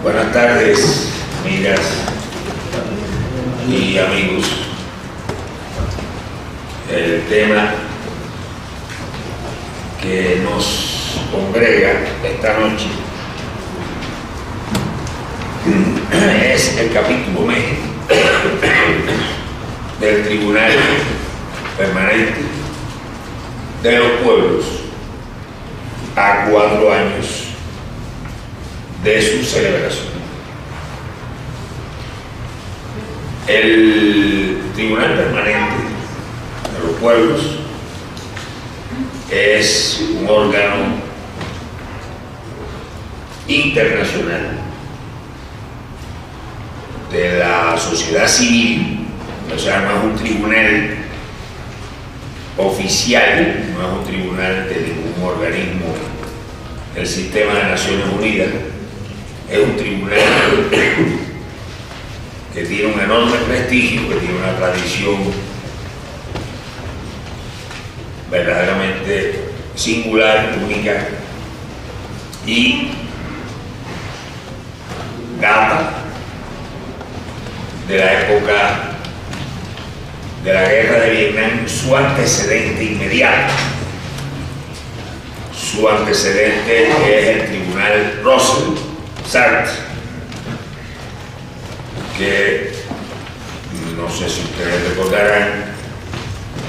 Buenas tardes, amigas y amigos. El tema que nos congrega esta noche es el capítulo M del Tribunal Permanente de los Pueblos a 4 años de su celebración. El Tribunal Permanente de los Pueblos es un órgano internacional de la sociedad civil, o sea, no es un tribunal oficial, no es un tribunal de ningún organismo del sistema de Naciones Unidas, es un tribunal que tiene un enorme prestigio, que tiene una tradición verdaderamente singular, única, y data de la época de la guerra de Vietnam. Su antecedente inmediato, su antecedente es el Tribunal Russell-Sartre, que no sé si ustedes recordarán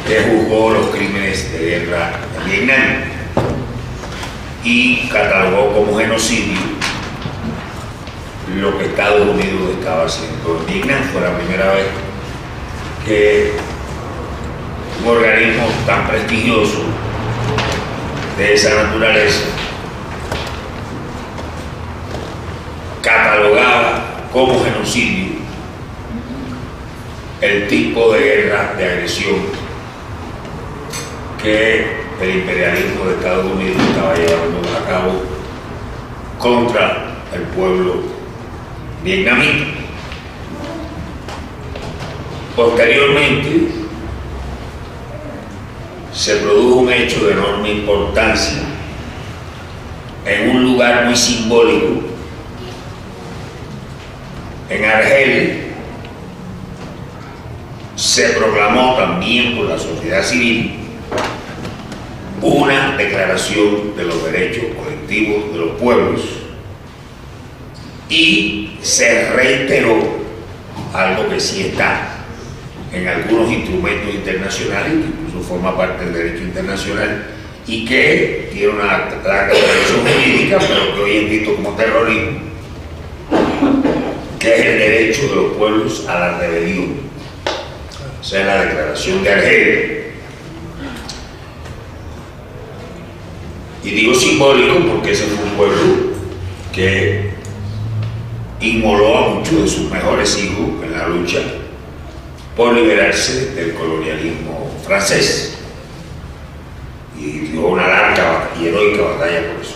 que juzgó los crímenes de guerra en Vietnam y catalogó como genocidio lo que Estados Unidos estaba haciendo en Vietnam. Fue la primera vez que un organismo tan prestigioso de esa naturaleza catalogaba como genocidio el tipo de guerra de agresión que el imperialismo de Estados Unidos estaba llevando a cabo contra el pueblo vietnamita. Posteriormente se produjo un hecho de enorme importancia en un lugar muy simbólico, en Argel. Se proclamó también por la sociedad civil una declaración de los derechos colectivos de los pueblos y se reiteró algo que sí está en algunos instrumentos internacionales, que incluso forma parte del derecho internacional y que tiene una declaración jurídica, pero que hoy es visto como terrorismo, que es el derecho de los pueblos a la rebelión, o sea, la Declaración de Argel. Y digo simbólico porque ese fue un pueblo que inmoló a muchos de sus mejores hijos en la lucha por liberarse del colonialismo francés, y dio una larga y heroica batalla por eso.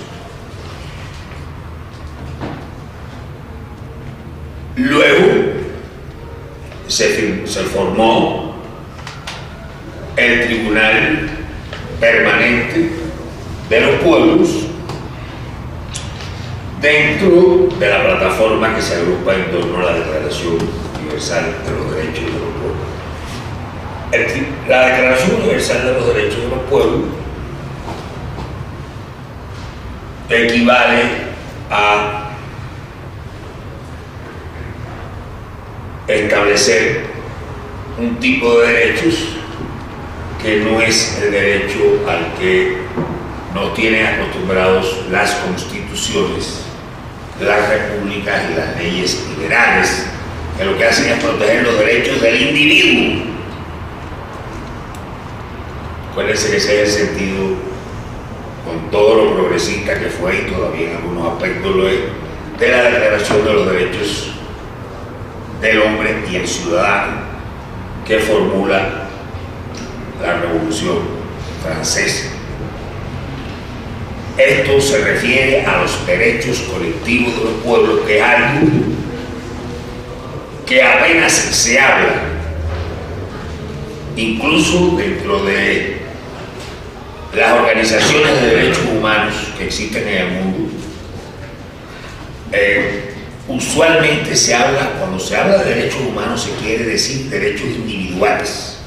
Luego se formó el Tribunal Permanente de los Pueblos dentro de la plataforma que se agrupa en torno a la Declaración Universal de los Derechos de los Pueblos. La Declaración Universal de los Derechos de los Pueblos equivale a establecer un tipo de derechos que no es el derecho al que nos tienen acostumbrados las constituciones, las repúblicas y las leyes liberales, que lo que hacen es proteger los derechos del individuo. Acuérdense que ese es el sentido, con todo lo progresista que fue y todavía en algunos aspectos lo es, de la Declaración de los Derechos del Hombre y el Ciudadano que formula la Revolución Francesa. Esto se refiere a los derechos colectivos de los pueblos, que es algo que apenas se habla, incluso dentro de las organizaciones de derechos humanos que existen en el mundo. usualmente cuando se habla de derechos humanos se quiere decir derechos individuales,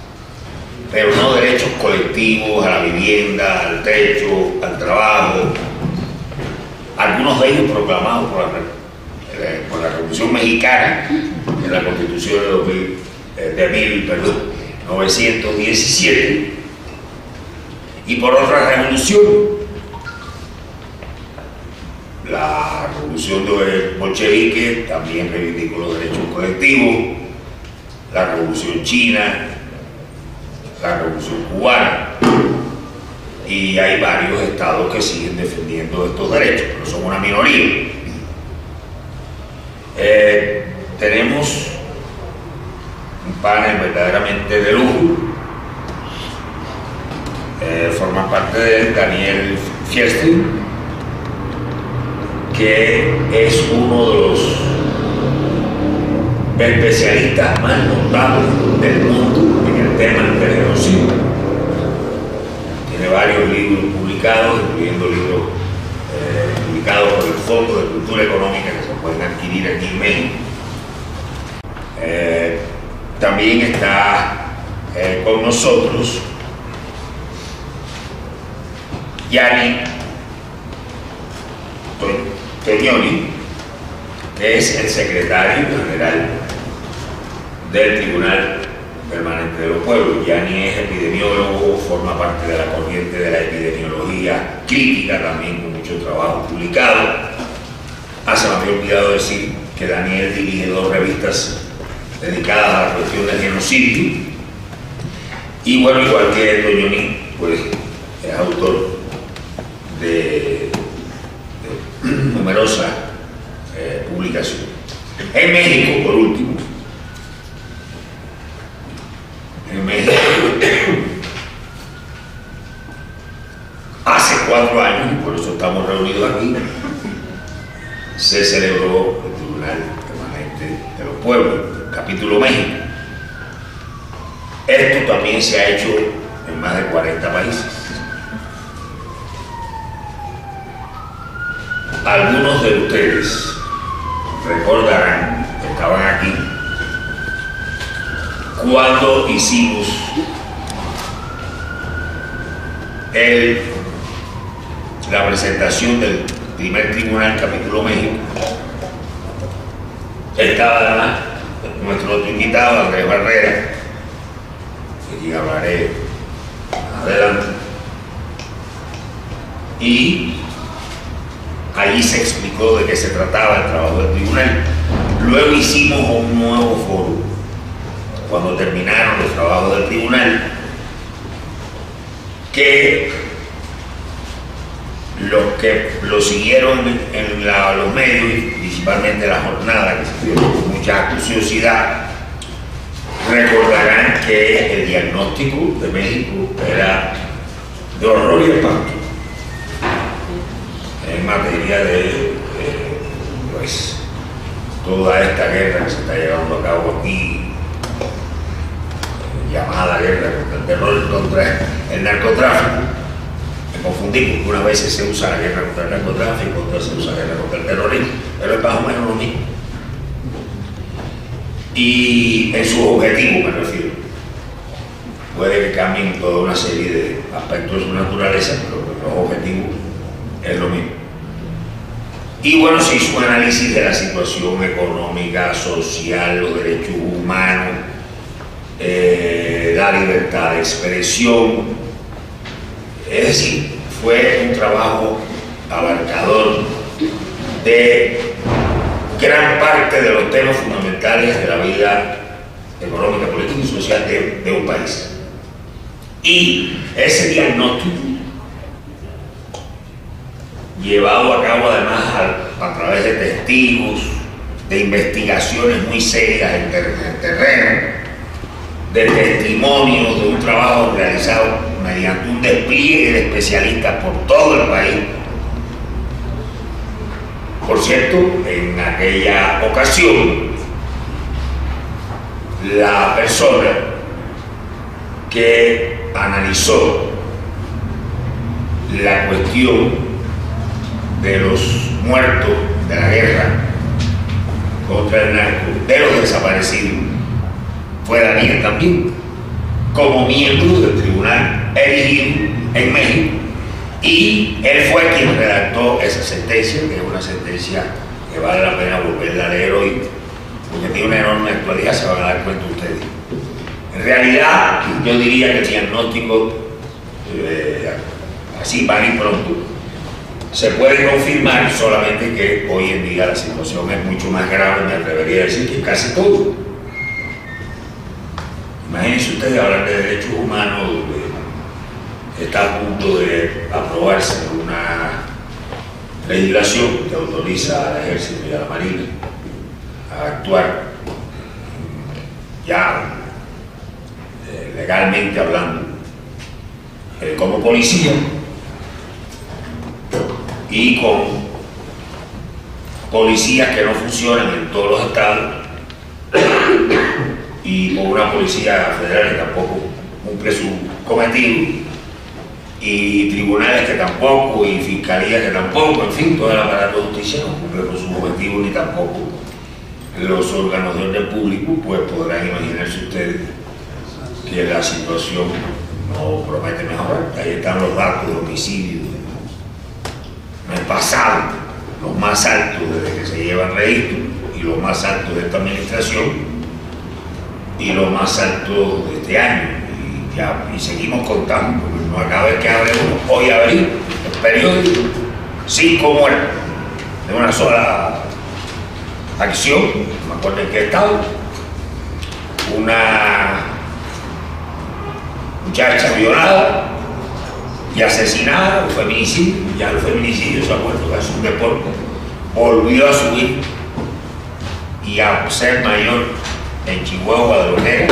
pero no derechos colectivos a la vivienda, al techo, al trabajo, algunos de ellos proclamados por la Revolución Mexicana en la Constitución de 1917 y por otra revolución, la revolución bolchevique también reivindicó los derechos colectivos, la revolución china, la revolución cubana, y hay varios estados que siguen defendiendo estos derechos, pero son una minoría. Tenemos un panel verdaderamente de lujo. Forma parte de Daniel Fierstein, que es uno de los especialistas más notables del mundo en el tema del genocidio. Tiene varios libros publicados, incluyendo libros publicados por el Fondo de Cultura Económica que se pueden adquirir aquí en México. También está con nosotros Gianni Tognoni, que es el secretario general del Tribunal Permanente de los Pueblos. Gianni es epidemiólogo, forma parte de la corriente de la epidemiología crítica, también con mucho trabajo publicado. Se me había olvidado decir que Daniel dirige 2 revistas dedicadas a la cuestión del genocidio. Y bueno, igual que Tognoni, pues es autor de numerosas publicaciones. En México, por último, hace 4 años, y por eso estamos reunidos aquí, se celebró el Tribunal Permanente de los Pueblos, capítulo México. Esto también se ha hecho en más de 40 países. Algunos de ustedes recordarán que estaban aquí cuando hicimos la presentación del primer Tribunal Capítulo México. Estaba además nuestro otro invitado, Andrés Barrera, de quien hablaré adelante, y allí se explicó de qué se trataba el trabajo del tribunal. Luego hicimos un nuevo foro cuando terminaron los trabajos del tribunal, que los que lo siguieron en los medios, principalmente la jornada, que se dio con mucha curiosidad, recordarán que el diagnóstico de México era de horror y espanto en materia de pues toda esta guerra que se está llevando a cabo aquí, llamada guerra contra el terror, contra el narcotráfico. Me confundí porque unas veces se usa la guerra contra el narcotráfico, otras se usa la guerra contra el terrorismo, pero es más o menos lo mismo. Y en sus objetivos me refiero. Puede que cambien toda una serie de aspectos de su naturaleza, pero los objetivos es lo mismo. Y bueno, se hizo un análisis de la situación económica, social, los derechos humanos, la libertad de expresión. Es decir, fue un trabajo abarcador de gran parte de los temas fundamentales de la vida económica, política y social de un país. Y ese diagnóstico, llevado a cabo además a través de testigos, de investigaciones muy serias en terreno, de testimonios, de un trabajo realizado mediante un despliegue de especialistas por todo el país. Por cierto, en aquella ocasión, la persona que analizó la cuestión de los muertos de la guerra contra el narco de los desaparecidos fue Daniel también, como miembro del tribunal elegido en México, y él fue quien redactó esa sentencia, que es una sentencia que vale la pena volverla a leer hoy, porque tiene una enorme actualidad, se van a dar cuenta ustedes. En realidad, yo diría que el diagnóstico, así van y pronto, se puede confirmar, solamente que hoy en día la situación es mucho más grave, me atrevería a decir, que casi todo. Imagínense ustedes hablar de derechos humanos, está a punto de aprobarse una legislación que autoriza al Ejército y a la Marina a actuar ya legalmente hablando como policía y con policías que no funcionan en todos los estados y con una policía federal que tampoco cumple su cometido, y tribunales que tampoco, y fiscalías que tampoco, en fin, todo el aparato de justicia no cumple con su objetivo, ni tampoco los órganos de orden público. Pues podrán imaginarse ustedes que la situación no promete mejorar. Ahí están los datos de homicidios en el pasado, los más altos desde que se llevan registro, y los más altos de esta administración, y los más altos de este año, y seguimos contando, porque no acaba de que abre uno. Hoy abrí el periódico, 5 muertos de una sola acción, no me acuerdo en qué estado, una muchacha violada y asesinada, un feminicidio. Ya el feminicidio se ha vuelto casi un deporte, volvió a subir y a ser mayor en Chihuahua, Guadalajara,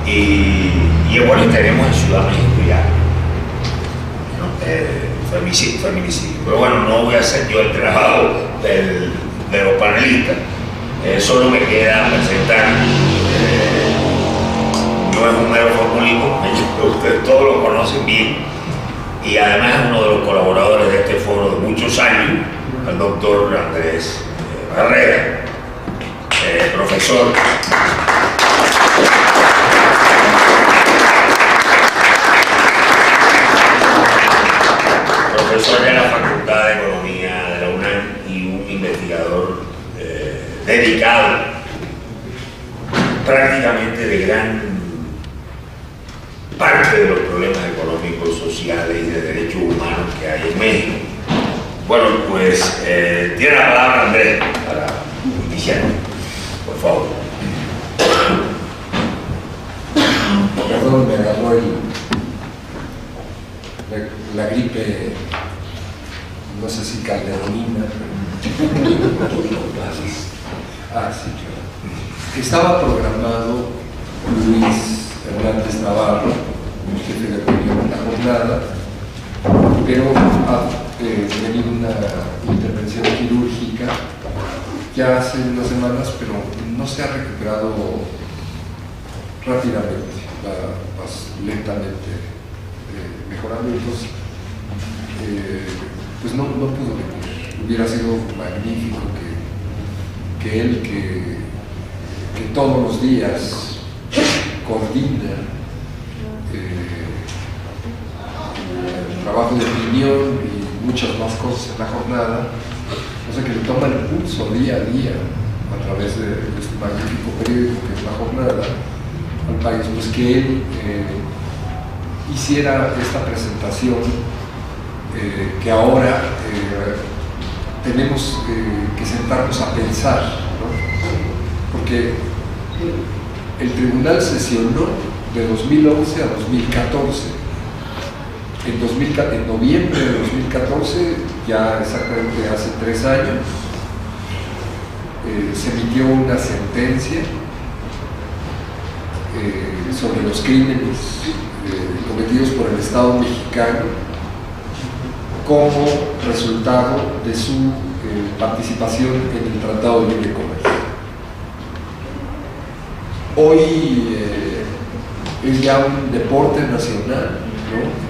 y bueno, tenemos en Ciudad de México ya feminicidio. Pero bueno, no voy a hacer yo el trabajo de los panelistas, solo me queda presentar, no es un mero formulismo, ustedes todos lo conocen bien, y además es uno de los colaboradores de este foro de muchos años, el doctor Andrés Barrera, profesor de la Facultad de Economía de la UNAM y un investigador dedicado prácticamente de gran parte de los problemas económicos, sociales y de derechos humanos que hay en México. Bueno, pues tiene la palabra Andrés para iniciar, por favor. Perdón, me agarró la gripe, no sé si calderonina, ah, sí, claro. Estaba programado Luis Hernández Navarro, jefe de reunión en la jornada, pero ha tenido una intervención quirúrgica ya hace unas semanas, pero no se ha recuperado rápidamente, va más lentamente mejorando. Entonces pues no pudo venir. Hubiera sido magnífico que él, que todos los días coordina el trabajo de opinión y muchas más cosas en la jornada, o sea, que le toma el pulso día a día a través de este magnífico periódico que es La Jornada al país, pues que él hiciera esta presentación que ahora tenemos que sentarnos a pensar, ¿no? Porque el tribunal sesionó de 2011 a 2014. En noviembre de 2014, ya exactamente hace 3 años, se emitió una sentencia sobre los crímenes cometidos por el Estado mexicano como resultado de su participación en el Tratado de Libre Comercio. Hoy es ya un deporte nacional, ¿no?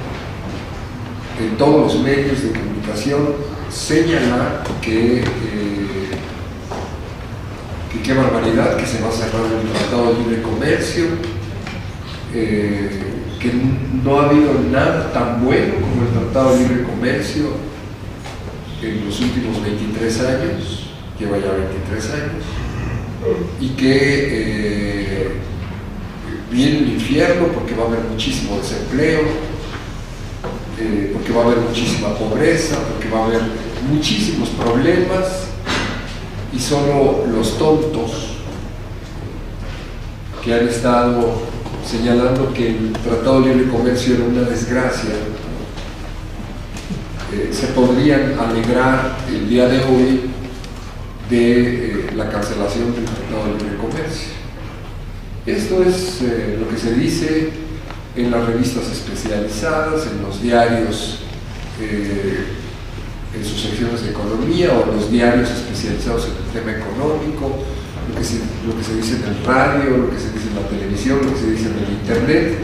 En todos los medios de comunicación señala que y qué barbaridad que se va a cerrar el Tratado de Libre Comercio, que no ha habido nada tan bueno como el Tratado de Libre Comercio en los últimos 23 años, lleva ya 23 años, y que viene el infierno porque va a haber muchísimo desempleo, porque va a haber muchísima pobreza, porque va a haber muchísimos problemas, y solo los tontos que han estado señalando que el Tratado de Libre Comercio era una desgracia, se podrían alegrar el día de hoy de la cancelación del Tratado de Libre Comercio. Esto es lo que se dice en las revistas especializadas, en los diarios, en sus secciones de economía, o en los diarios especializados en el tema económico, lo que se dice en el radio, lo que se dice en la televisión, lo que se dice en el internet.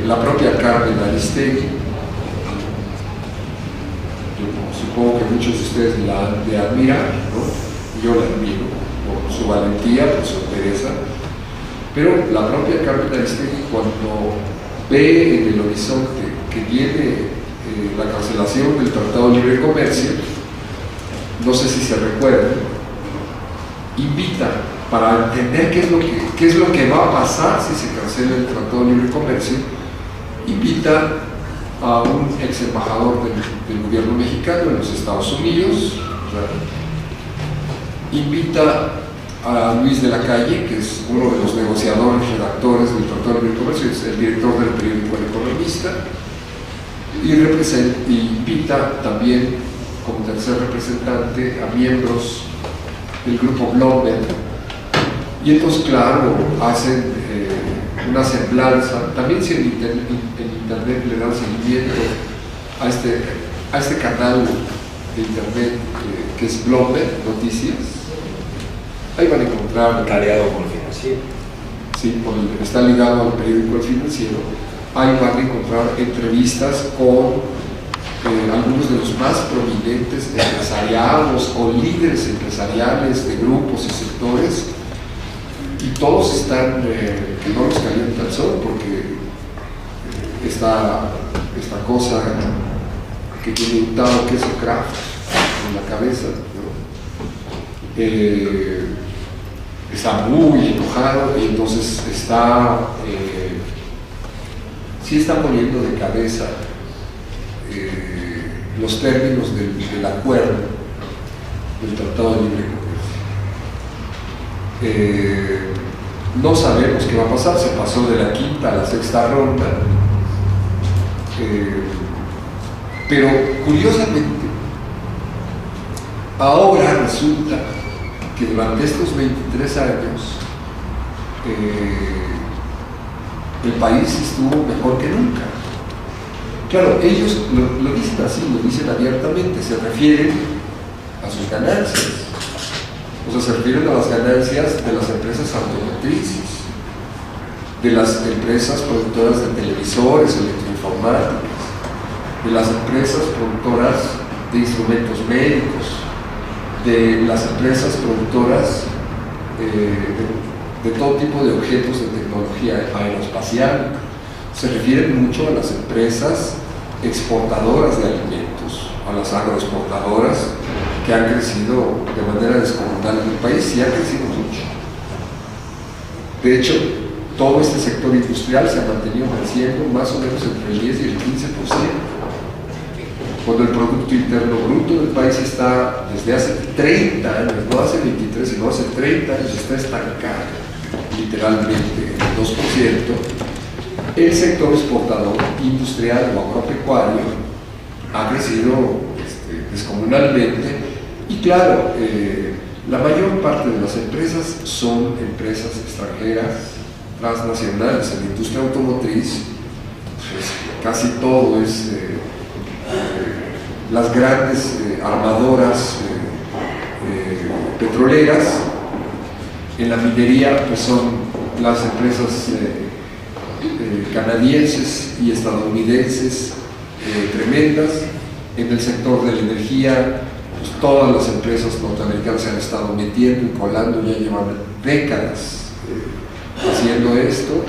La propia Carmen Aristegui, yo supongo que muchos de ustedes la han de admirar, ¿no? Yo la admiro por su valentía, por su entereza, pero la propia Carmen Aristegui, cuando ve en el horizonte que viene la cancelación del Tratado de Libre Comercio, no sé si se recuerdan, invita, para entender qué es lo que va a pasar si se cancela el Tratado de Libre Comercio, invita a un ex embajador del gobierno mexicano en los Estados Unidos, invita a Luis de la Calle, que es uno de los negociadores, redactores del Tratado de Libre Comercio, es el director del periódico El Economista, y invita también como tercer representante a miembros del grupo Bloomberg, y entonces, claro, hacen una semblanza. También, si en internet le dan seguimiento a este canal de internet que es Bloomberg Noticias, ahí van a encontrar, está ligado con el Financiero. Sí, está ligado al periódico El Financiero. Ahí van a encontrar entrevistas con algunos de los más prominentes empresariados o líderes empresariales de grupos y sectores, y todos están que no los calienta el sol, porque esta cosa que tiene untado queso Kraft en la cabeza, ¿no? Está muy enojado, y entonces sí está poniendo de cabeza los términos del acuerdo del Tratado de Libre Comercio. No sabemos qué va a pasar, se pasó de la quinta a la sexta ronda, pero curiosamente ahora resulta que durante estos 23 años el país estuvo mejor que nunca. Claro, ellos lo dicen así, lo dicen abiertamente, se refieren a sus ganancias, o sea, se refieren a las ganancias de las empresas automotrices, de las empresas productoras de televisores, electroinformáticas, de las empresas productoras de instrumentos médicos, de las empresas productoras de todo tipo de objetos de tecnología aeroespacial. Se refieren mucho a las empresas exportadoras de alimentos, a las agroexportadoras, que han crecido de manera descomunal en el país, y han crecido mucho. De hecho, todo este sector industrial se ha mantenido creciendo más o menos entre el 10 y el 15%, cuando el Producto Interno Bruto del país está desde hace 30 años, no hace 23, sino hace 30 años, está estancado literalmente en el 2%. El sector exportador industrial o agropecuario ha crecido descomunalmente, y claro, la mayor parte de las empresas son empresas extranjeras, transnacionales. En la industria automotriz, pues, casi todo es las grandes armadoras petroleras. En la minería, pues son las empresas canadienses y estadounidenses tremendas. En el sector de la energía, pues todas las empresas norteamericanas se han estado metiendo y colando, ya llevan décadas haciendo esto.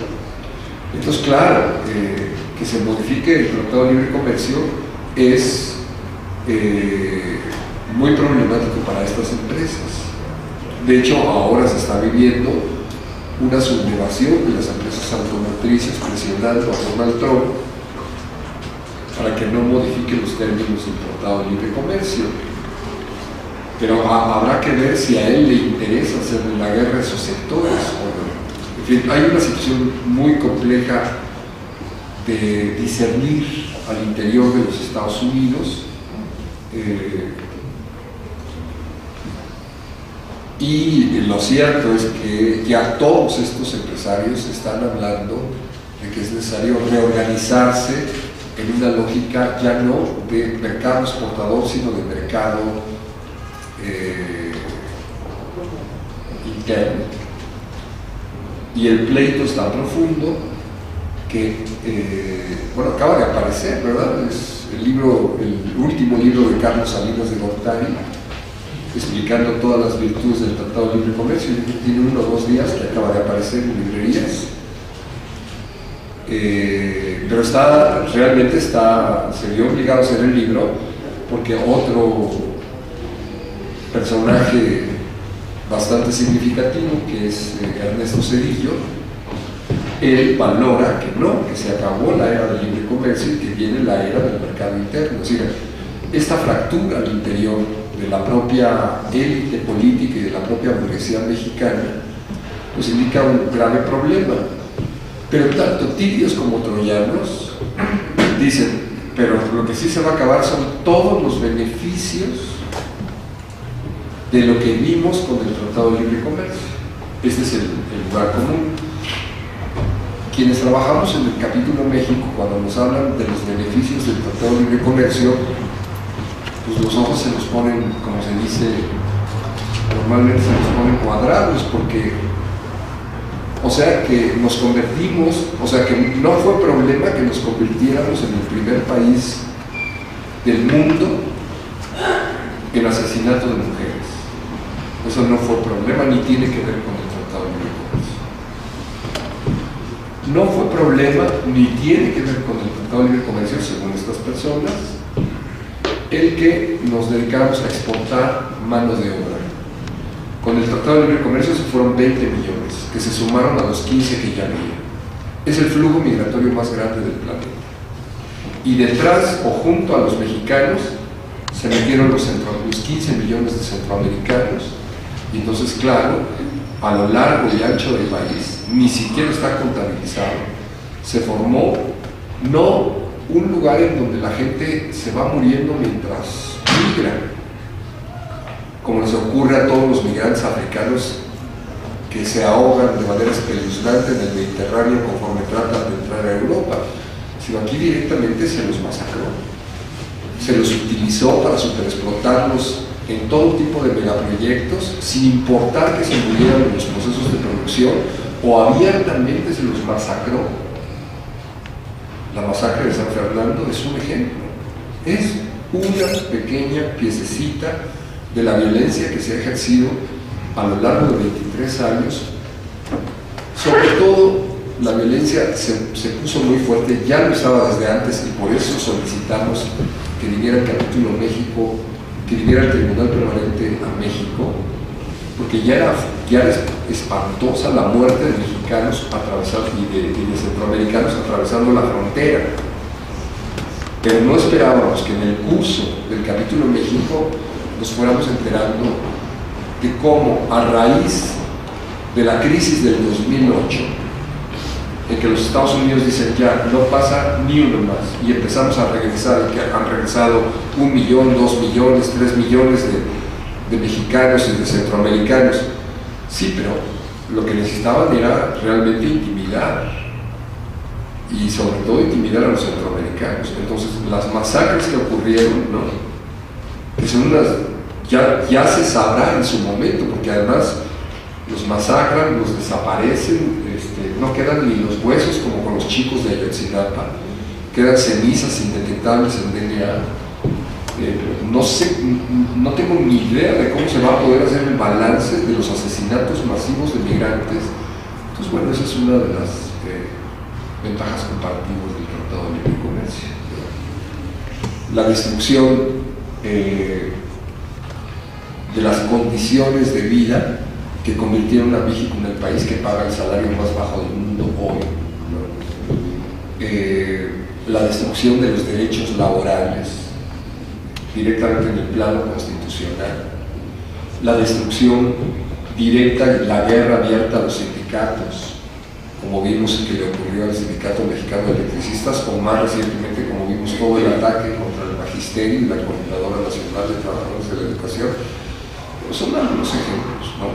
Entonces, claro, que se modifique el Tratado de Libre Comercio es muy problemático para estas empresas. De hecho, ahora se está viviendo una sublevación de las empresas automotrices presionando a Donald Trump para que no modifique los términos del Tratado de Libre Comercio. Pero habrá que ver si a él le interesa hacerle la guerra a esos sectores o no. En fin, hay una situación muy compleja de discernir al interior de los Estados Unidos. Y lo cierto es que ya todos estos empresarios están hablando de que es necesario reorganizarse en una lógica ya no de mercado exportador, sino de mercado interno. Y el pleito es tan profundo que, bueno, acaba de aparecer, ¿verdad? Es el último libro de Carlos Salinas de Gortari, explicando todas las virtudes del Tratado de Libre Comercio. Tiene 1 o 2 días que acaba de aparecer en librerías. Pero se vio obligado a hacer el libro porque otro personaje bastante significativo, que es Ernesto Zedillo, él valora que se acabó la era del libre comercio y que viene la era del mercado interno. Es decir, esta fractura al interior de la propia élite política y de la propia burguesía mexicana pues indica un grave problema. Pero tanto tibios como troyanos dicen, pero lo que sí se va a acabar son todos los beneficios de lo que vimos con el Tratado de Libre Comercio. Este es el lugar común. Quienes trabajamos en el capítulo México, cuando nos hablan de los beneficios del Tratado de Libre Comercio, pues los ojos se nos ponen, como se dice, normalmente se nos ponen cuadrados, porque o sea que nos convertimos, o sea que no fue problema que nos convirtiéramos en el primer país del mundo en asesinato de mujeres. Eso no fue problema, ni tiene que ver con el Tratado de Libre Comercio. No fue problema, ni tiene que ver con el Tratado de Libre Comercio, según estas personas, el que nos dedicáramos a exportar mano de obra. Con el Tratado de Libre Comercio se fueron 20 millones, que se sumaron a los 15 que ya había. Es el flujo migratorio más grande del planeta. Y detrás, o junto a los mexicanos, se metieron los 15 millones de centroamericanos. Y entonces, claro, a lo largo y ancho del país, ni siquiera está contabilizado, se formó no un lugar en donde la gente se va muriendo mientras migra, como les ocurre a todos los migrantes africanos que se ahogan de manera espeluznante en el Mediterráneo conforme tratan de entrar a Europa, sino aquí directamente se los masacró, se los utilizó para superexplotarlos en todo tipo de megaproyectos, sin importar que se murieran en los procesos de producción, o abiertamente se los masacró. La masacre de San Fernando es un ejemplo, es una pequeña piececita de la violencia que se ha ejercido a lo largo de 23 años. Sobre todo, la violencia se puso muy fuerte, ya lo estaba desde antes, y por eso solicitamos que viniera el capítulo México, que viniera el Tribunal Permanente a México, porque ya era espantosa la muerte de mexicanos y de centroamericanos atravesando la frontera. Pero no esperábamos que en el curso del capítulo México nos fuéramos enterando de cómo, a raíz de la crisis del 2008, en que los Estados Unidos dicen ya no pasa ni uno más, y empezamos a regresar, y que han regresado 1 millón, 2 millones, 3 millones de mexicanos y de centroamericanos. Sí, pero lo que necesitaban era realmente intimidar, y sobre todo intimidar a los centroamericanos. Entonces las masacres que ocurrieron, ¿no?, que son ya se sabrá en su momento, porque además los masacran, los desaparecen, no quedan ni los huesos, como con los chicos de Ayotzinapa, quedan cenizas indetectables en DNA. no sé, no tengo ni idea de cómo se va a poder hacer el balance de los asesinatos masivos de migrantes. Entonces, bueno, esa es una de las ventajas comparativas del Tratado de Libre Comercio. La destrucción de las condiciones de vida que convirtieron a México en el país que paga el salario más bajo del mundo hoy, ¿no? La destrucción de los derechos laborales directamente en el plano constitucional, la destrucción directa y la guerra abierta a los sindicatos, como vimos que le ocurrió al Sindicato Mexicano de Electricistas, o más recientemente como vimos todo el ataque contra el Magisterio y la Coordinadora Nacional de Trabajadores de la Educación. Pues son algunos ejemplos, ¿no?,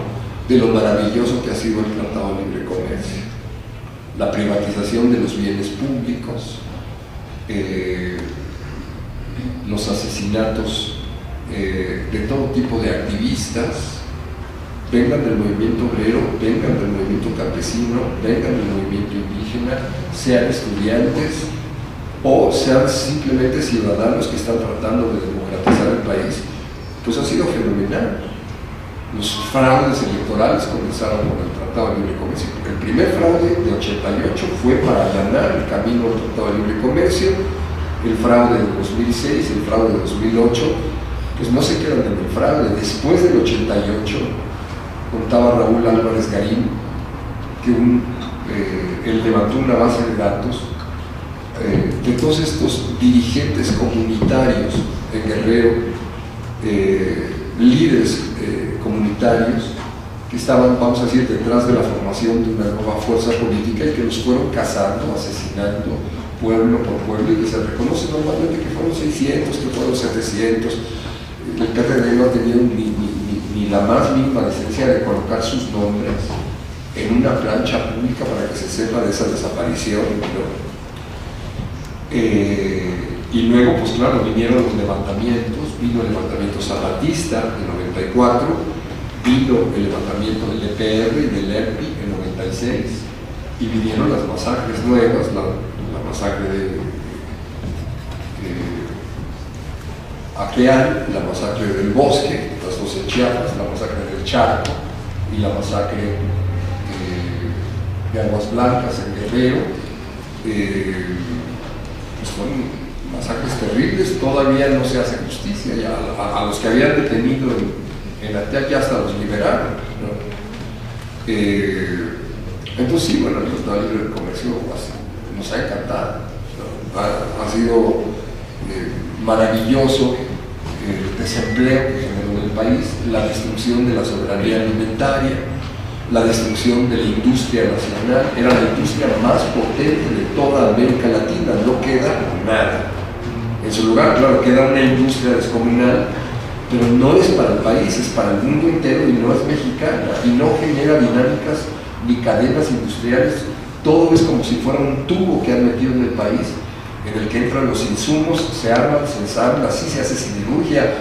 de lo maravilloso que ha sido el Tratado de Libre Comercio. La privatización de los bienes públicos, los asesinatos de todo tipo de activistas, vengan del movimiento obrero, vengan del movimiento campesino, vengan del movimiento indígena, sean estudiantes o sean simplemente ciudadanos que están tratando de democratizar el país, pues ha sido fenomenal. Los fraudes electorales comenzaron con el Tratado de Libre Comercio. El primer fraude de 88 fue para allanar el camino al Tratado de Libre Comercio. El fraude de 2006, el fraude de 2008, pues no se quedan en el fraude. Después del 88, contaba Raúl Álvarez Garín que él levantó una base de datos de todos estos dirigentes comunitarios en Guerrero, líderes comunitarios que estaban, vamos a decir, detrás de la formación de una nueva fuerza política y que los fueron cazando, asesinando pueblo por pueblo, y que se reconoce normalmente que fueron 600, que fueron 700. El PRD no ha tenido ni la más mínima decencia de colocar sus nombres en una plancha pública para que se sepa de esa desaparición, ¿no? Y luego, pues claro, vinieron los levantamientos, vino el levantamiento zapatista en 94, vino el levantamiento del EPR y del ERPI en 96, y vinieron las masacres nuevas, la masacre de Aqueal, la masacre del Bosque, las dos en Chiapas, la masacre del Charco y la masacre de Aguas Blancas en Guerrero. Pues fueron masacres terribles, todavía no se hace justicia, ya a los que habían detenido en Ateac ya hasta los liberaron, ¿no? Entonces sí, bueno, el Tratado de Libre Comercio nos ha encantado, ¿no? Ha sido maravilloso el desempleo que generó en el país, la destrucción de la soberanía alimentaria, la destrucción de la industria nacional. Era la industria más potente de toda América Latina, no queda nada. En su lugar, claro, queda una industria descomunal, pero no es para el país, es para el mundo entero y no es mexicana, y no genera dinámicas ni cadenas industriales. Todo es como si fuera un tubo que han metido en el país, en el que entran los insumos, se arman, se ensamblan, así se hace siderurgia.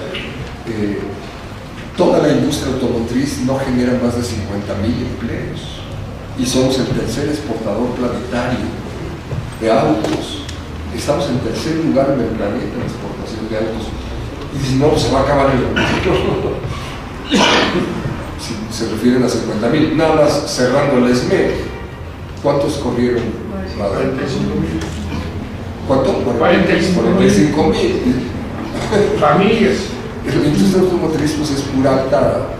Toda la industria automotriz no genera más de 50,000 empleos, y somos el tercer exportador planetario de autos. Estamos en tercer lugar en el planeta en exportación de autos. Y dicen, no, se va a acabar el mundo. Si se refieren a 50,000, nada más cerrando el SME, ¿cuántos corrieron? 45,000. ¿Cuánto? 45,000 familias. La industria automotriz pues es pura alta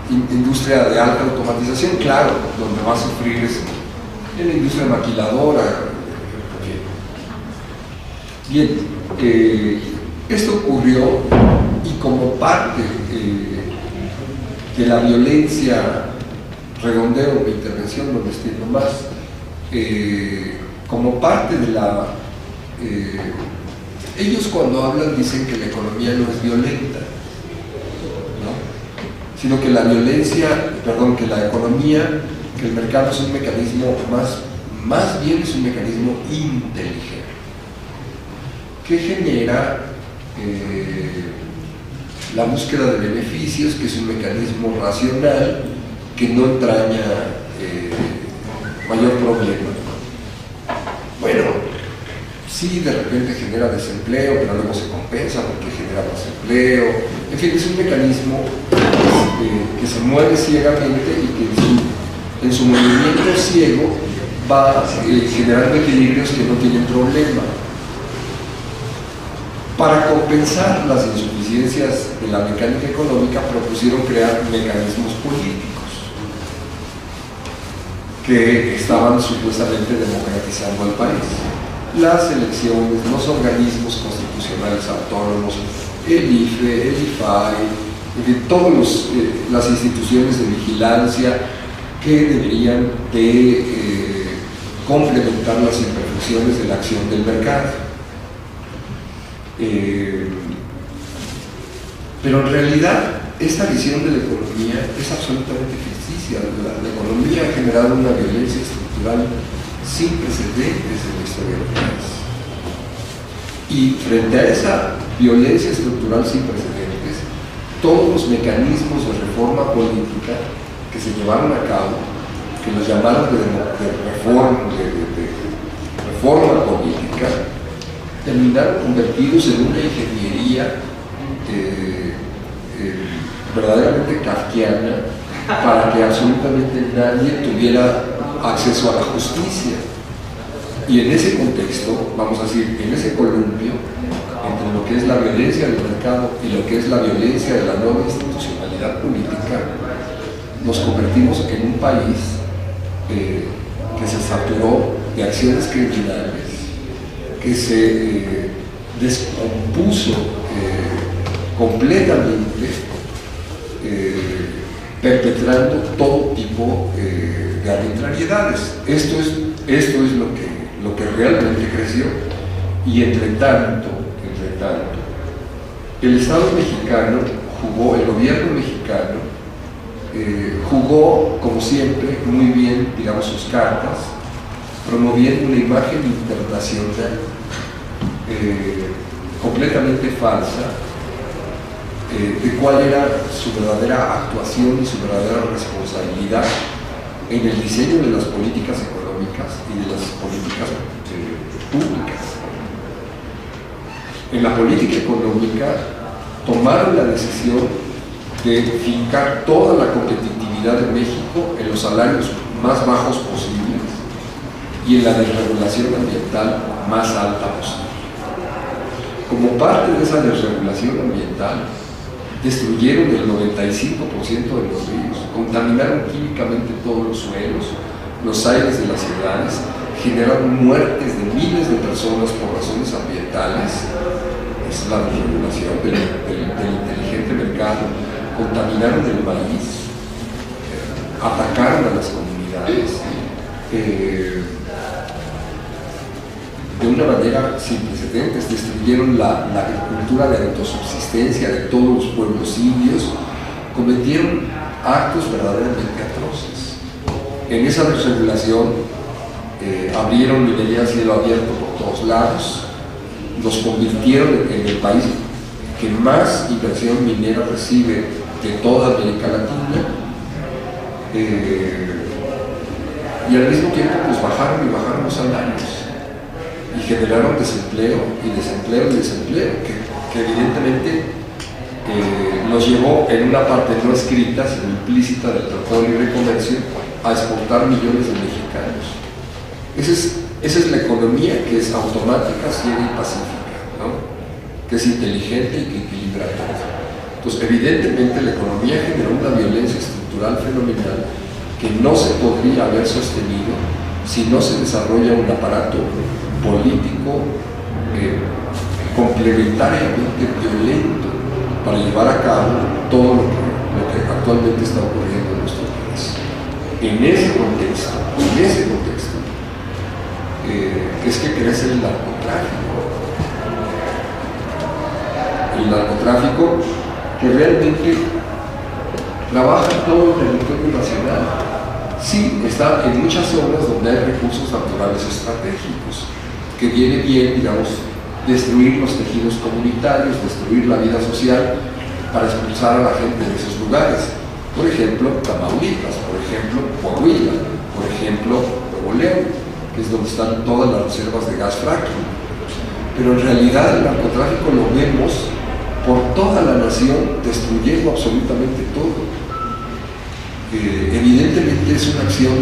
industria de alta automatización, claro, donde va a sufrir es en la industria maquiladora. Bien, esto ocurrió, y como parte de la violencia, redondeo mi intervención, no me extiendo más, como parte de la... ellos cuando hablan dicen que la economía no es violenta, ¿no? Sino que la violencia, perdón, que la economía, que el mercado es un mecanismo más bien es un mecanismo inteligente, que genera la búsqueda de beneficios, que es un mecanismo racional, que no entraña mayor problema. Bueno, sí, de repente genera desempleo, pero luego se compensa porque genera más empleo. En fin, es un mecanismo que se mueve ciegamente y que en su movimiento ciego va generando equilibrios que no tienen problema. Para compensar las insuficiencias de la mecánica económica, propusieron crear mecanismos políticos que estaban supuestamente democratizando al país. Las elecciones, los organismos constitucionales autónomos, el IFE, el IFAI, todas las instituciones de vigilancia que deberían de complementar las imperfecciones de la acción del mercado. Pero en realidad esta visión de la economía es absolutamente ficticia. La economía ha generado una violencia estructural sin precedentes en la historia del país. Y frente a esa violencia estructural sin precedentes, todos los mecanismos de reforma política que se llevaron a cabo, que los llamaron de reforma política, terminaron convertidos en una ingeniería verdaderamente kafkiana para que absolutamente nadie tuviera acceso a la justicia. Y en ese contexto, vamos a decir, en ese columpio entre lo que es la violencia del mercado y lo que es la violencia de la nueva institucionalidad política, nos convertimos en un país que se saturó de acciones criminales, que se descompuso completamente, perpetrando todo tipo de arbitrariedades. Esto es lo que realmente creció. Y entre tanto, el Estado mexicano jugó, el gobierno mexicano jugó, como siempre, muy bien, digamos, sus cartas, promoviendo una imagen internacional completamente falsa de cuál era su verdadera actuación y su verdadera responsabilidad en el diseño de las políticas económicas y de las políticas públicas. En la política económica tomaron la decisión de fincar toda la competitividad de México en los salarios más bajos posibles y en la desregulación ambiental más alta posible. Como parte de esa desregulación ambiental, destruyeron el 95% de los ríos, contaminaron químicamente todos los suelos, los aires de las ciudades, generaron muertes de miles de personas por razones ambientales. Es la desregulación del inteligente mercado. Contaminaron el maíz, atacaron a las comunidades de una manera sin precedentes, destruyeron la agricultura de autosubsistencia de todos los pueblos indios, cometieron actos verdaderamente atroces. En esa desregulación abrieron minería a cielo abierto por todos lados, nos convirtieron en el país que más inversión minera recibe de toda América Latina, y al mismo tiempo pues bajaron los salarios y generaron desempleo, que evidentemente nos llevó en una parte no escrita, sino implícita del Tratado de Libre Comercio, a exportar millones de mexicanos. Esa es la economía que es automática, ciega y pacífica, ¿no? Que es inteligente y que equilibra todo. Entonces, evidentemente, la economía generó una violencia estructural fenomenal que no se podría haber sostenido si no se desarrolla un aparato político complementariamente violento para llevar a cabo todo lo que actualmente está ocurriendo en nuestro país. En ese contexto, es que crece el narcotráfico. El narcotráfico que realmente trabaja en todo el territorio nacional. Sí, está en muchas zonas donde hay recursos naturales estratégicos, que viene bien, digamos, destruir los tejidos comunitarios, destruir la vida social para expulsar a la gente de esos lugares. Por ejemplo, Tamaulipas, por ejemplo, Coahuila, por ejemplo, Nuevo León, que es donde están todas las reservas de gas fracking. pero en realidad el narcotráfico lo vemos por toda la nación, destruyendo absolutamente todo. Evidentemente es una acción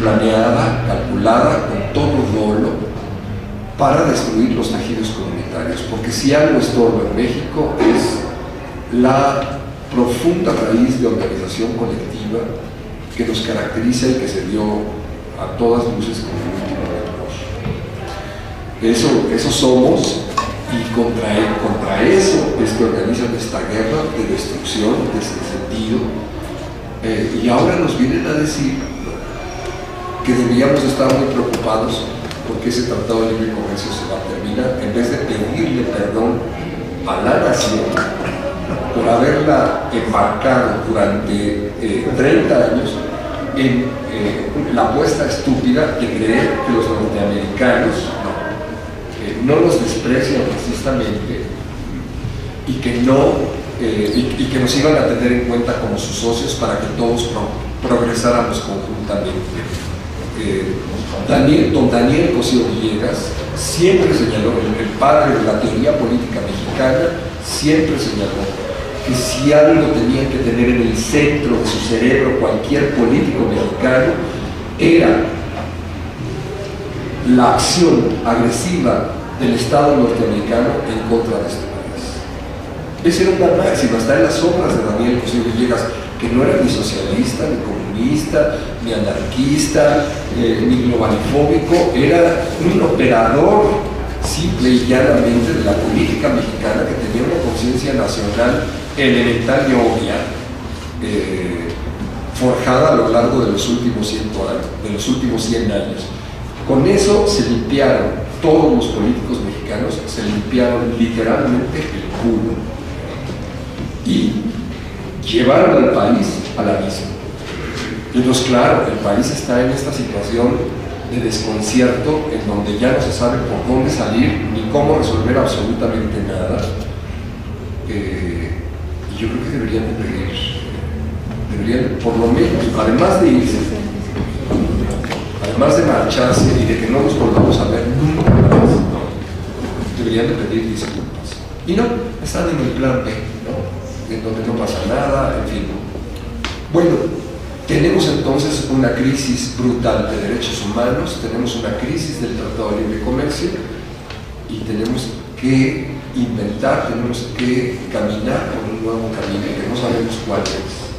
planeada, calculada, con todo dolo, para destruir los tejidos comunitarios, porque si algo estorba en México es la profunda raíz de organización colectiva que nos caracteriza y que se dio a todas luces con el último reproche. Eso somos, y contra eso es que organizan esta guerra de destrucción, de ese sentido, y ahora nos vienen a decir que deberíamos estar muy preocupados porque ese tratado de libre comercio se va a terminar, en vez de pedirle perdón a la nación por haberla embarcado durante 30 años en la apuesta estúpida de creer que los norteamericanos no los desprecian racistamente y que nos iban a tener en cuenta como sus socios para que todos progresáramos conjuntamente. Don Daniel Cosío Villegas siempre señaló, el padre de la teoría política mexicana, siempre señaló que si algo tenían que tener en el centro de su cerebro cualquier político mexicano era la acción agresiva del Estado norteamericano en contra de este país. Esa era una máxima, está en las obras de Daniel Cosío Villegas, que no era ni socialista, ni comunista, ni anarquista, ni globalifóbico, era un operador simple y llanamente de la política mexicana que tenía una conciencia nacional elemental y obvia, forjada a lo largo de los últimos 100 años. Con eso se limpiaron, todos los políticos mexicanos se limpiaron literalmente el culo y llevaron al país al abismo. Entonces, claro, el país está en esta situación de desconcierto en donde ya no se sabe por dónde salir ni cómo resolver absolutamente nada. Y yo creo que deberían por lo menos, además de irse, además de marcharse y de que no nos volvamos a ver nunca más, deberían de pedir disculpas. Y no, están en el plan B, ¿no? En donde no pasa nada, en fin. Bueno, tenemos entonces una crisis brutal de derechos humanos, tenemos una crisis del Tratado de Libre Comercio y tenemos que inventar, tenemos que caminar por un nuevo camino que no sabemos cuál es,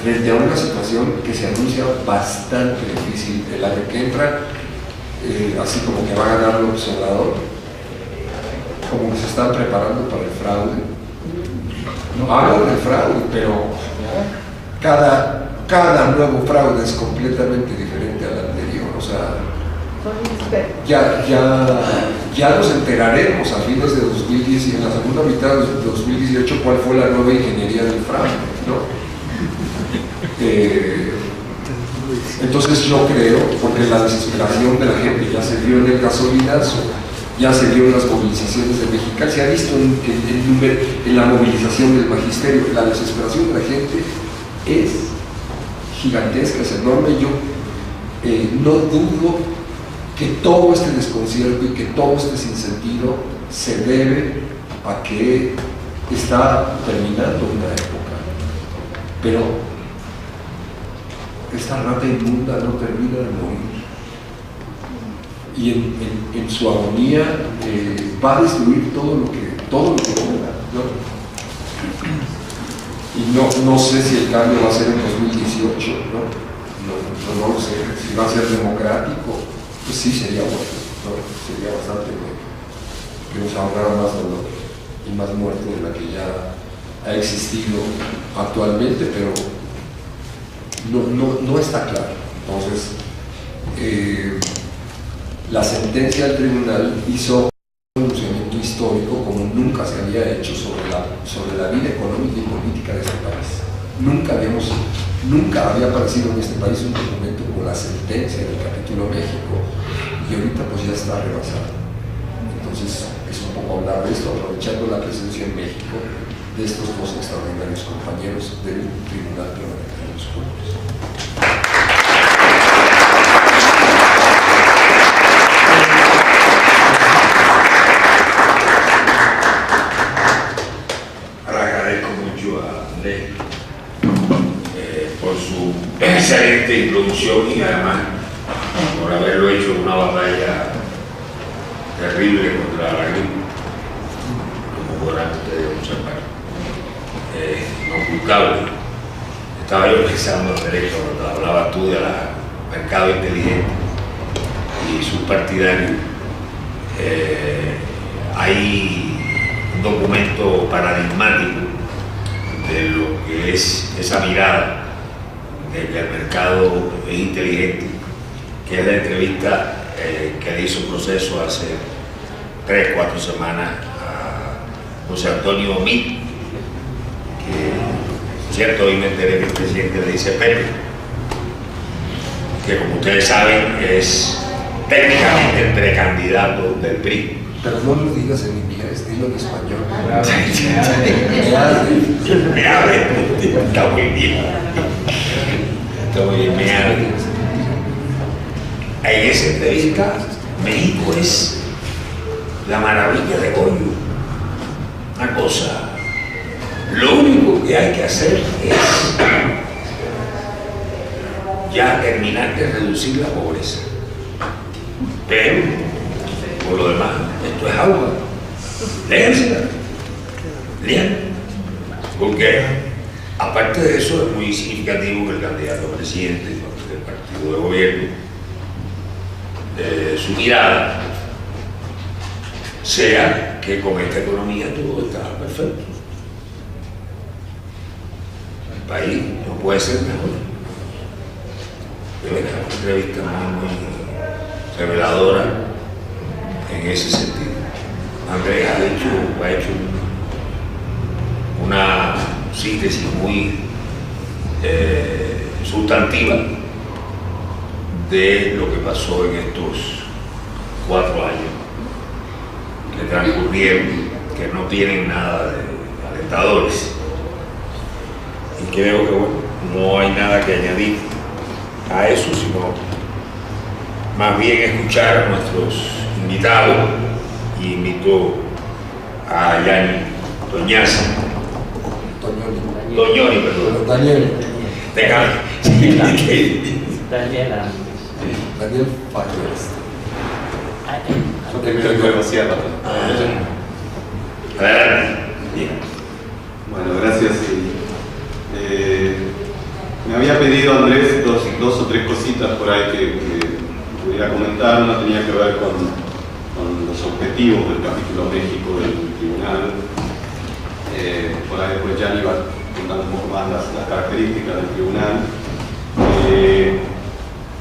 frente a una situación que se anuncia bastante difícil el año que entra, así como que va a ganar el observador, como que se están preparando para el fraude. No hablan del fraude, pero cada nuevo fraude es completamente diferente al anterior. O sea, ya nos enteraremos a fines de 2010 y en la segunda mitad de 2018 cuál fue la nueva ingeniería del fraude, ¿no? Entonces yo creo, porque la desesperación de la gente ya se vio en el gasolinazo, ya se vio en las movilizaciones de Mexicali, se ha visto en la movilización del magisterio, la desesperación de la gente es gigantesca, es enorme. Yo no dudo que todo este desconcierto y que todo este sinsentido se debe a que está terminando una época, pero esta rata inmunda no termina de morir y en su agonía va a destruir todo lo que pueda, ¿no? Y no sé si el cambio va a ser en 2018, no lo sé, si va a ser democrático, pues sí sería bueno, ¿no? Sería bastante bueno que nos ahorrara más dolor y más muerte de la que ya ha existido actualmente, pero no está claro. Entonces, la sentencia del tribunal hizo un pronunciamiento histórico como nunca se había hecho sobre la vida económica y política de este país. Nunca había aparecido en este país un documento como la sentencia del capítulo México, y ahorita pues ya está rebasado. Entonces es un poco hablar de esto, aprovechando la presencia en México de estos dos extraordinarios compañeros del Tribunal Permanente de los Pueblos. Andrés por su excelente introducción y además por haberlo hecho en una batalla terrible contra la gripe, como podrán ustedes observar. Inoculcable. Estaba yo pensando en derecho cuando hablabas tú del mercado inteligente y sus partidarios. Hay un documento paradigmático de lo que es esa mirada de que el mercado es inteligente, que es la entrevista que le hizo Proceso hace 3 o 4 semanas a José Antonio Mit, que, por cierto, hoy me enteré que el presidente le dice Pepe, que como ustedes saben es técnicamente el precandidato del PRI. Pero no lo digas en inglés, dilo en español. Me abre, está muy bien. Está muy bien, me abre. En esa entrevista, México es la maravilla de Goyo. Una cosa, lo único que hay que hacer es ya terminar de reducir la pobreza. Pero, por lo demás, esto es agua. Léansela. Lean. Porque, aparte de eso, es muy significativo que el candidato a presidente del partido de gobierno, su mirada sea que con esta economía todo está perfecto. El país no puede ser mejor. De verdad, una entrevista muy reveladora en ese sentido. Andrés ha hecho una síntesis muy sustantiva de lo que pasó en estos 4 años que transcurrieron, que no tienen nada de alentadores. Y creo que bueno, no hay nada que añadir a eso, sino más bien escuchar a nuestros invitados, y invito a Yanni Toñaza. Toñoni, perdón. Daniel. Daniel Falles. Yo primero que negociar. Adelante. Bien. Bueno, gracias. Me había pedido Andrés dos o tres cositas por ahí que pudiera comentar. Una tenía que ver con los objetivos del capítulo México del tribunal. Por ahí después ya iba contando un poco más las características del tribunal.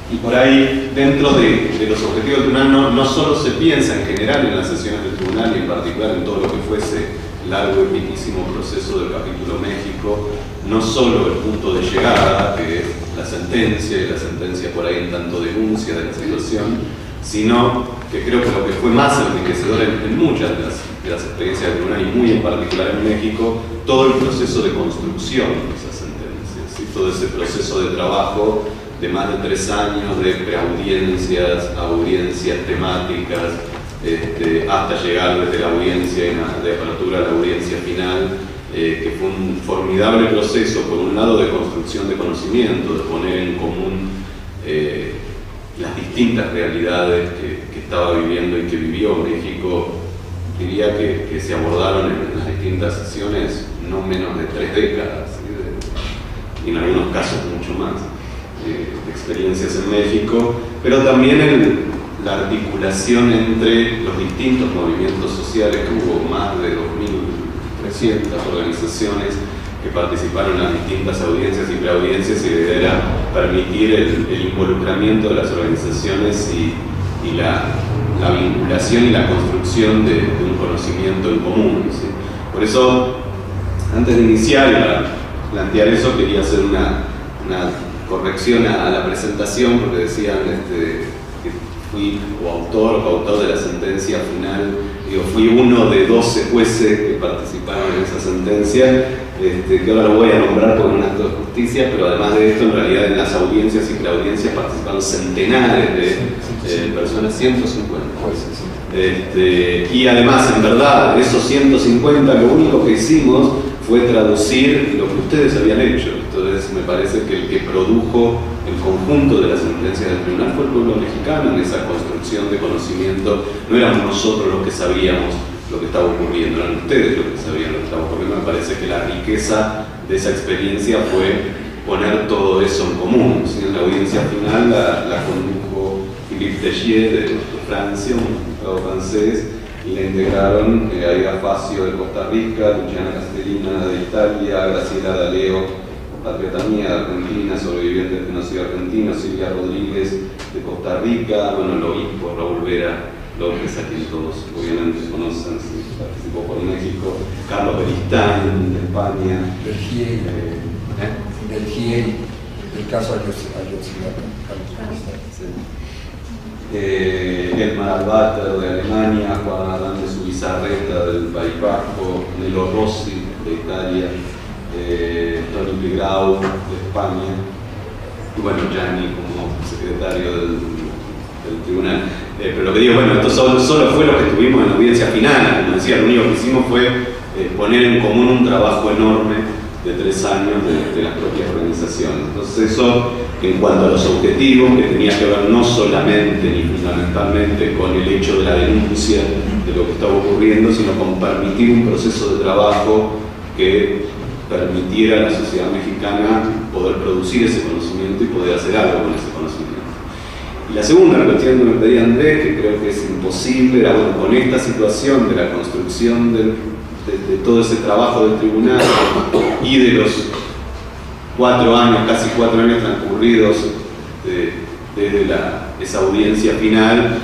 Y por ahí, dentro de los objetivos del tribunal, no solo se piensa en general en las sesiones del tribunal y en particular en todo lo que fuese largo y riquísimo proceso del capítulo México, no solo el punto de llegada, que es la sentencia, y la sentencia por ahí en tanto denuncia de la situación, sino que creo que lo que fue más enriquecedor en muchas de las experiencias del tribunal, y muy en particular en México, todo el proceso de construcción de esas sentencias, y todo ese proceso de trabajo de más de 3 años de preaudiencias, audiencias temáticas, hasta llegar desde la audiencia de apertura a la audiencia final, que fue un formidable proceso, por un lado, de construcción de conocimiento, de poner en común las distintas realidades que estaba viviendo y que vivió México. Diría que se abordaron en las distintas sesiones no menos de 3 décadas, y en algunos casos mucho más, de experiencias en México, pero también la articulación entre los distintos movimientos sociales, que hubo más de 2.300 organizaciones que participaron en las distintas audiencias y preaudiencias, y la idea era permitir el involucramiento de las organizaciones y la vinculación y la construcción de un conocimiento en común, ¿sí? Por eso, antes de iniciar y para plantear eso, quería hacer una corrección a la presentación, porque decían que fui coautor de la sentencia final. Digo, fui uno de 12 jueces que participaron en esa sentencia, que ahora lo voy a nombrar por un acto de justicia, pero además de esto, en realidad en las audiencias y preaudiencias participaron centenares de personas, 150 jueces. Y además, en verdad, de esos 150, lo único que hicimos fue traducir lo que ustedes habían hecho. Entonces me parece que el que produjo el conjunto de las sentencias del tribunal fue el pueblo mexicano en esa construcción de conocimiento. No éramos nosotros los que sabíamos lo que estaba ocurriendo, eran ustedes los que sabían lo que estaba ocurriendo. Me parece que la riqueza de esa experiencia fue poner todo eso en común. ¿Sí? En la audiencia final la condujo Philippe Techier de Francia, un abogado francés, y la integraron Aida Facio de Costa Rica, Luciana Castellina de Italia, Graciela D'Aleo, patriota mía de Argentina, sobreviviente del genocidio argentino, Silvia Rodríguez de Costa Rica, bueno, el obispo Raúl Vera López, a quien todos obviamente conocen, sí, participó por México, Carlos Beristain de España, del GIEI, del caso Ayotzinapa. Elmar Albater de Alemania, Juan Adán de Zubizarreta del País Vasco, Nelo Rossi de Italia, Tony Pigrau de España, y bueno, Gianni como secretario del tribunal. Pero lo que digo, bueno, esto solo fue lo que tuvimos en la audiencia final. Como decía, lo único que hicimos fue poner en común un trabajo enorme de 3 años de las propias organizaciones. Entonces eso, en cuanto a los objetivos, que tenía que ver no solamente ni fundamentalmente con el hecho de la denuncia de lo que estaba ocurriendo, sino con permitir un proceso de trabajo que permitiera a la sociedad mexicana poder producir ese conocimiento y poder hacer algo con ese conocimiento. Y la segunda cuestión que me pedía Andrés, que creo que es imposible, era bueno, con esta situación de la construcción de todo ese trabajo del tribunal y de los 4 años, casi 4 años transcurridos desde esa audiencia final,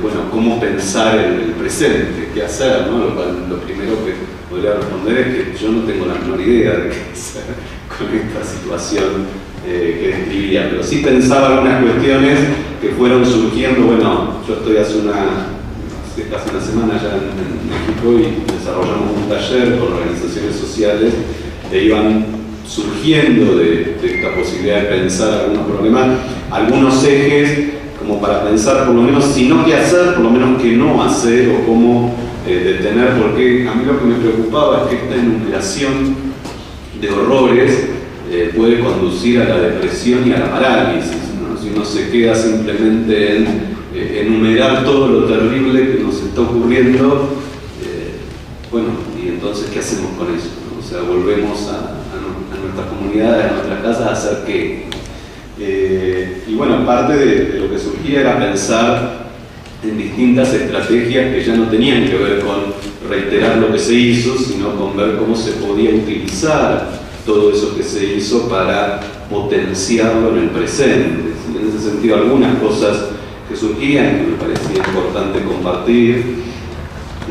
bueno, cómo pensar el presente, qué hacer, ¿no? Lo primero que podría responder es que yo no tengo la menor idea de qué hacer con esta situación que describía, pero sí pensaba algunas cuestiones que fueron surgiendo. Bueno, yo estoy hace casi una semana ya en México y desarrollamos un taller con organizaciones sociales que iban surgiendo de esta posibilidad de pensar algunos problemas, algunos ejes como para pensar por lo menos, si no qué hacer, por lo menos qué no hacer o cómo detener, porque a mí lo que me preocupaba es que esta enumeración de horrores puede conducir a la depresión y a la parálisis, ¿no? Si uno se queda simplemente en enumerar todo lo terrible que nos está ocurriendo, bueno, y entonces ¿qué hacemos con eso? ¿No? O sea, volvemos a nuestras comunidades, a nuestras casas, a hacer qué. Y bueno, parte de lo que surgía era pensar en distintas estrategias que ya no tenían que ver con reiterar lo que se hizo, sino con ver cómo se podía utilizar todo eso que se hizo para potenciarlo en el presente. En ese sentido, algunas cosas que surgían que me parecía importante compartir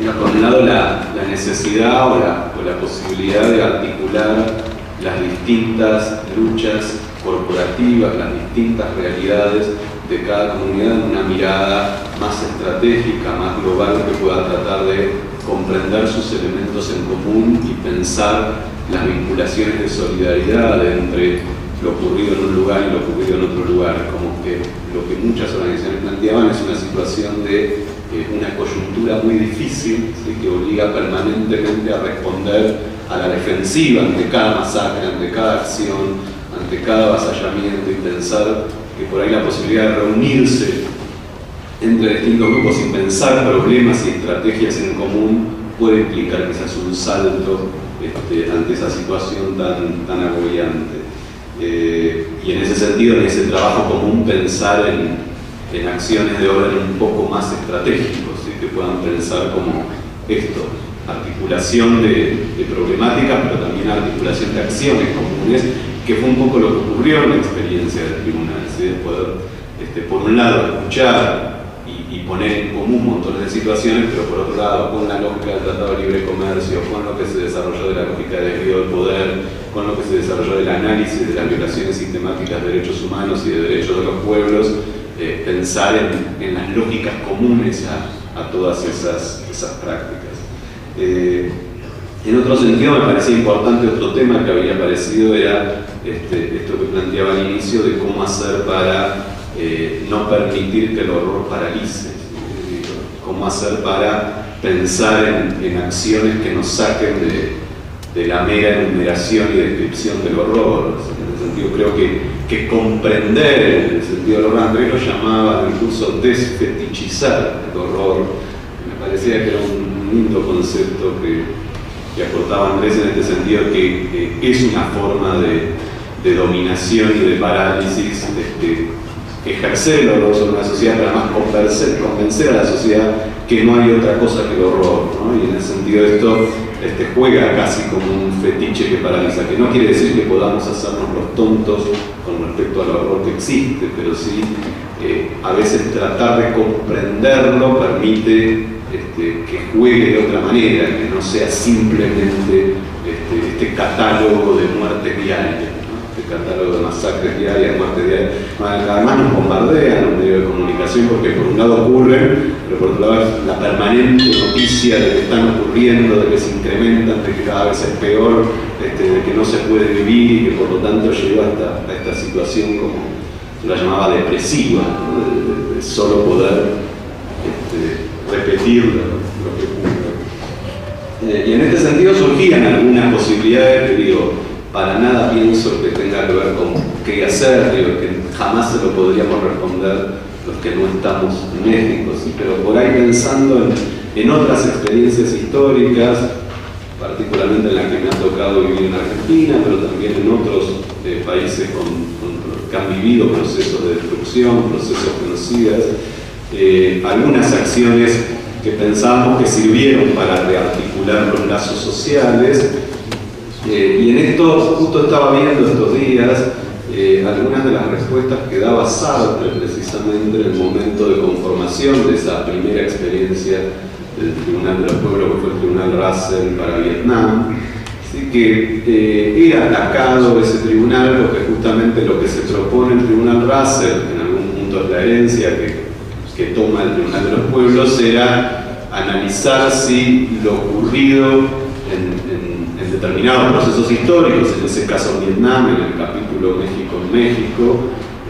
era, por un lado, la necesidad o la posibilidad de articular las distintas luchas corporativas, las distintas realidades de cada comunidad en una mirada más estratégica, más global, que pueda tratar de comprender sus elementos en común y pensar las vinculaciones de solidaridad entre lo ocurrido en un lugar y lo ocurrido en otro lugar. Como que lo que muchas organizaciones planteaban es una situación de una coyuntura muy difícil, ¿sí? Que obliga permanentemente a responder a la defensiva ante cada masacre, ante cada acción, ante cada avasallamiento, y pensar que por ahí la posibilidad de reunirse entre distintos grupos y pensar problemas y estrategias en común puede implicar quizás un salto ante esa situación tan agobiante. Y en ese sentido, en ese trabajo común, pensar en acciones de orden un poco más estratégicos, ¿sí? Que puedan pensar como esto, articulación de problemáticas, pero también articulación de acciones comunes, que fue un poco lo que ocurrió en la experiencia del tribunal, ¿sí? De poder, por un lado, escuchar y poner en común montones de situaciones, pero por otro lado, con la lógica del Tratado de Libre Comercio, con lo que se desarrolló de la lógica del desvío del poder, con lo que se desarrolló del análisis de las violaciones sistemáticas de derechos humanos y de derechos de los pueblos, pensar en las lógicas comunes a todas esas prácticas. En otro sentido, me parecía importante otro tema que había aparecido, era esto que planteaba al inicio, de cómo hacer para no permitir que el horror paralice, cómo hacer para pensar en acciones que nos saquen de la mera enumeración y descripción del horror. En ese sentido creo que comprender el sentido del horror, Andrés lo llamaba en el curso desfetichizar el horror. Me parecía que era un lindo concepto que aportaba Andrés en este sentido, que es una forma de dominación y de parálisis, ejercer el horror sobre una sociedad, pero además convencer a la sociedad que no hay otra cosa que el horror, ¿no? Y en ese sentido esto juega casi como un fetiche que paraliza, que no quiere decir que podamos hacernos los tontos con respecto al horror que existe, pero sí a veces tratar de comprenderlo permite que juegue de otra manera, que no sea simplemente este catálogo de muertes diarias, catálogo de masacres diarias, muertes diarias. Además nos bombardean los medios de comunicación porque por un lado ocurren, pero por otro lado es la permanente noticia de que están ocurriendo, de que se incrementan, de que cada vez es peor, de que no se puede vivir y que por lo tanto lleva a esta situación, como se la llamaba, depresiva, ¿no? de solo poder repetir lo que ocurre. Y en este sentido surgían algunas posibilidades que digo, para nada pienso que tenga que ver con qué hacer, digo, que jamás se lo podríamos responder los que no estamos en México, ¿sí? Pero por ahí pensando en otras experiencias históricas, particularmente en las que me ha tocado vivir en Argentina, pero también en otros países que han vivido procesos de destrucción, procesos genocidas, algunas acciones que pensamos que sirvieron para rearticular los lazos sociales. Y en esto justo estaba viendo estos días algunas de las respuestas que daba Sartre precisamente en el momento de conformación de esa primera experiencia del Tribunal de los Pueblos, que fue el Tribunal Russell para Vietnam. Así que era atacado ese tribunal porque justamente lo que se propone el Tribunal Russell, en algún punto es la herencia que toma el Tribunal de los Pueblos, era analizar si lo ocurrido en determinados procesos históricos, en ese caso Vietnam, en el capítulo México en México,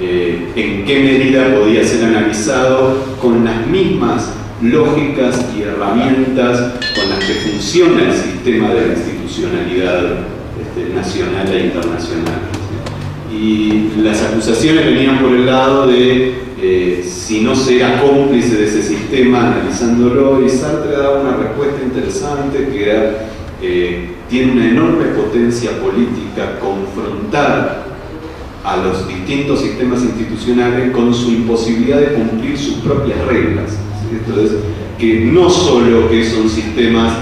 en qué medida podía ser analizado con las mismas lógicas y herramientas con las que funciona el sistema de la institucionalidad nacional e internacional. Y las acusaciones venían por el lado de si no se era cómplice de ese sistema analizándolo, y Sartre daba una respuesta interesante que era tiene una enorme potencia política confrontar a los distintos sistemas institucionales con su imposibilidad de cumplir sus propias reglas. ¿Sí? Entonces, que no solo que son sistemas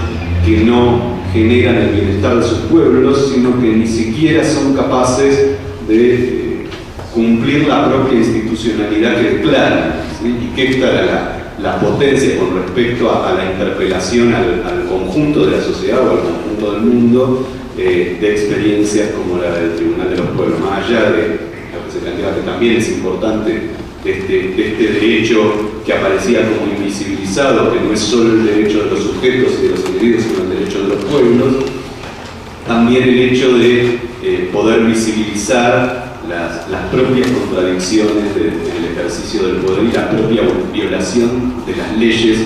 que no generan el bienestar de sus pueblos, sino que ni siquiera son capaces de cumplir la propia institucionalidad que declaran. ¿Sí? Y que esta era la potencia con respecto a la interpelación al conjunto de la sociedad o al conjunto del mundo de experiencias como la del Tribunal de los Pueblos, más allá de lo que se planteaba que también es importante este derecho que aparecía como invisibilizado, que no es solo el derecho de los sujetos y de los individuos, sino el derecho de los pueblos, también el hecho de poder visibilizar las propias contradicciones del ejercicio del poder y la propia violación de las leyes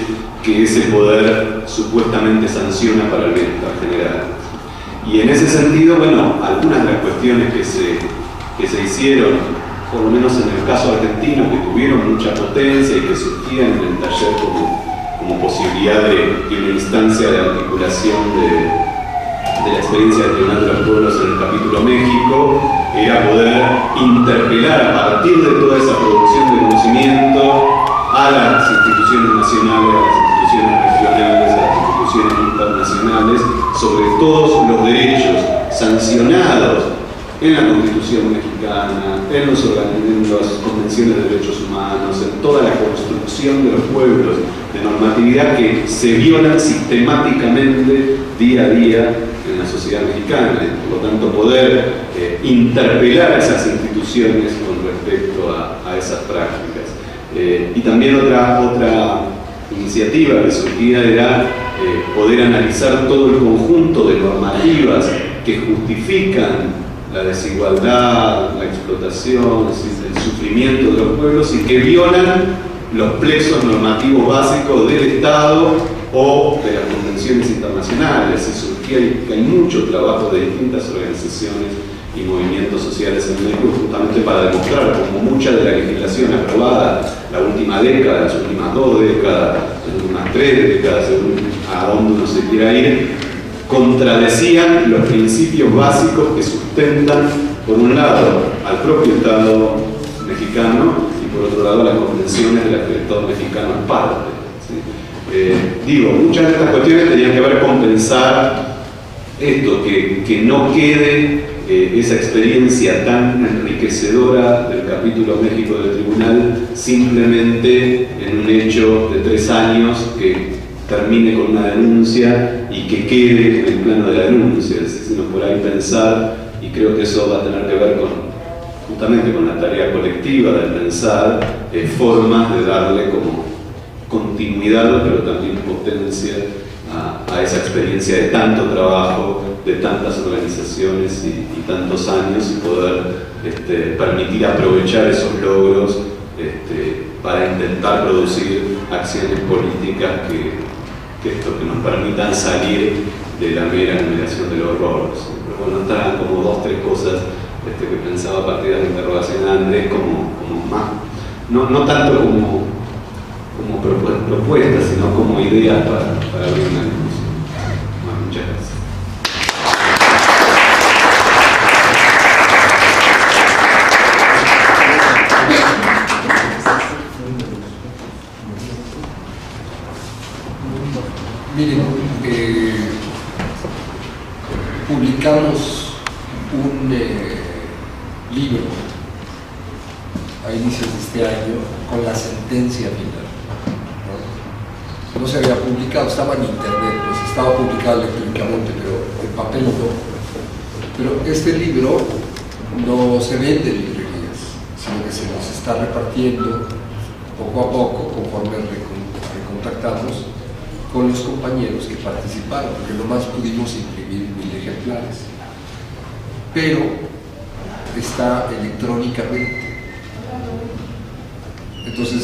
que ese poder supuestamente sanciona para el bienestar general. Y en ese sentido, bueno, algunas de las cuestiones que se hicieron, por lo menos en el caso argentino, que tuvieron mucha potencia y que surgían en el taller como posibilidad de una instancia de articulación de la experiencia del Tribunal de los Pueblos en el capítulo México, era poder interpelar a partir de toda esa producción de conocimiento a las instituciones nacionales, a las instituciones regionales, a las instituciones internacionales, sobre todos los derechos sancionados en la Constitución mexicana, en las convenciones de derechos humanos, en toda la construcción de los pueblos, de normatividad que se violan sistemáticamente día a día en la sociedad mexicana, y por lo tanto poder interpelar a esas instituciones con respecto a esas prácticas. Y también otra iniciativa que surgía era poder analizar todo el conjunto de normativas que justifican la desigualdad, la explotación, el sufrimiento de los pueblos y que violan los plexos normativos básicos del Estado o de las convenciones internacionales. Se surgía que hay mucho trabajo de distintas organizaciones y movimientos sociales en México justamente para demostrar cómo mucha de la legislación aprobada la última década, las últimas 2 décadas, las últimas 3 décadas, según a dónde uno se quiera ir, contradecían los principios básicos que sustentan, por un lado, al propio Estado mexicano y por otro lado, las convenciones de las que el Estado mexicano es parte. ¿Sí? Muchas de estas cuestiones tenían que ver con pensar esto, que no quede esa experiencia tan enriquecedora del capítulo México del Tribunal simplemente en un hecho de 3 años que termine con una denuncia y que quede en el plano de la denuncia, sino por ahí pensar, y creo que eso va a tener que ver justamente con la tarea colectiva de pensar formas de darle como continuidad, pero también potencia a esa experiencia de tanto trabajo, de tantas organizaciones y tantos años, y poder permitir aprovechar esos logros para intentar producir acciones políticas que nos permitan salir de la mera enumeración del horror. Pero bueno, estaban como 2 o 3 cosas que pensaba a partir de la interrogación de Andrés como más, no tanto como propuestas, sino como ideas para abrir una discusión. Bueno, muchas gracias. Miren, publicamos un libro a inicios de este año con la sentencia final. No se había publicado, estaba en internet, pues estaba publicado electrónicamente, pero en papel no. Pero este libro no se vende en librerías, sino que se nos está repartiendo poco a poco, conforme recontactamos con los compañeros que participaron, porque nomás pudimos imprimir 1000 ejemplares. Pero está electrónicamente. Entonces,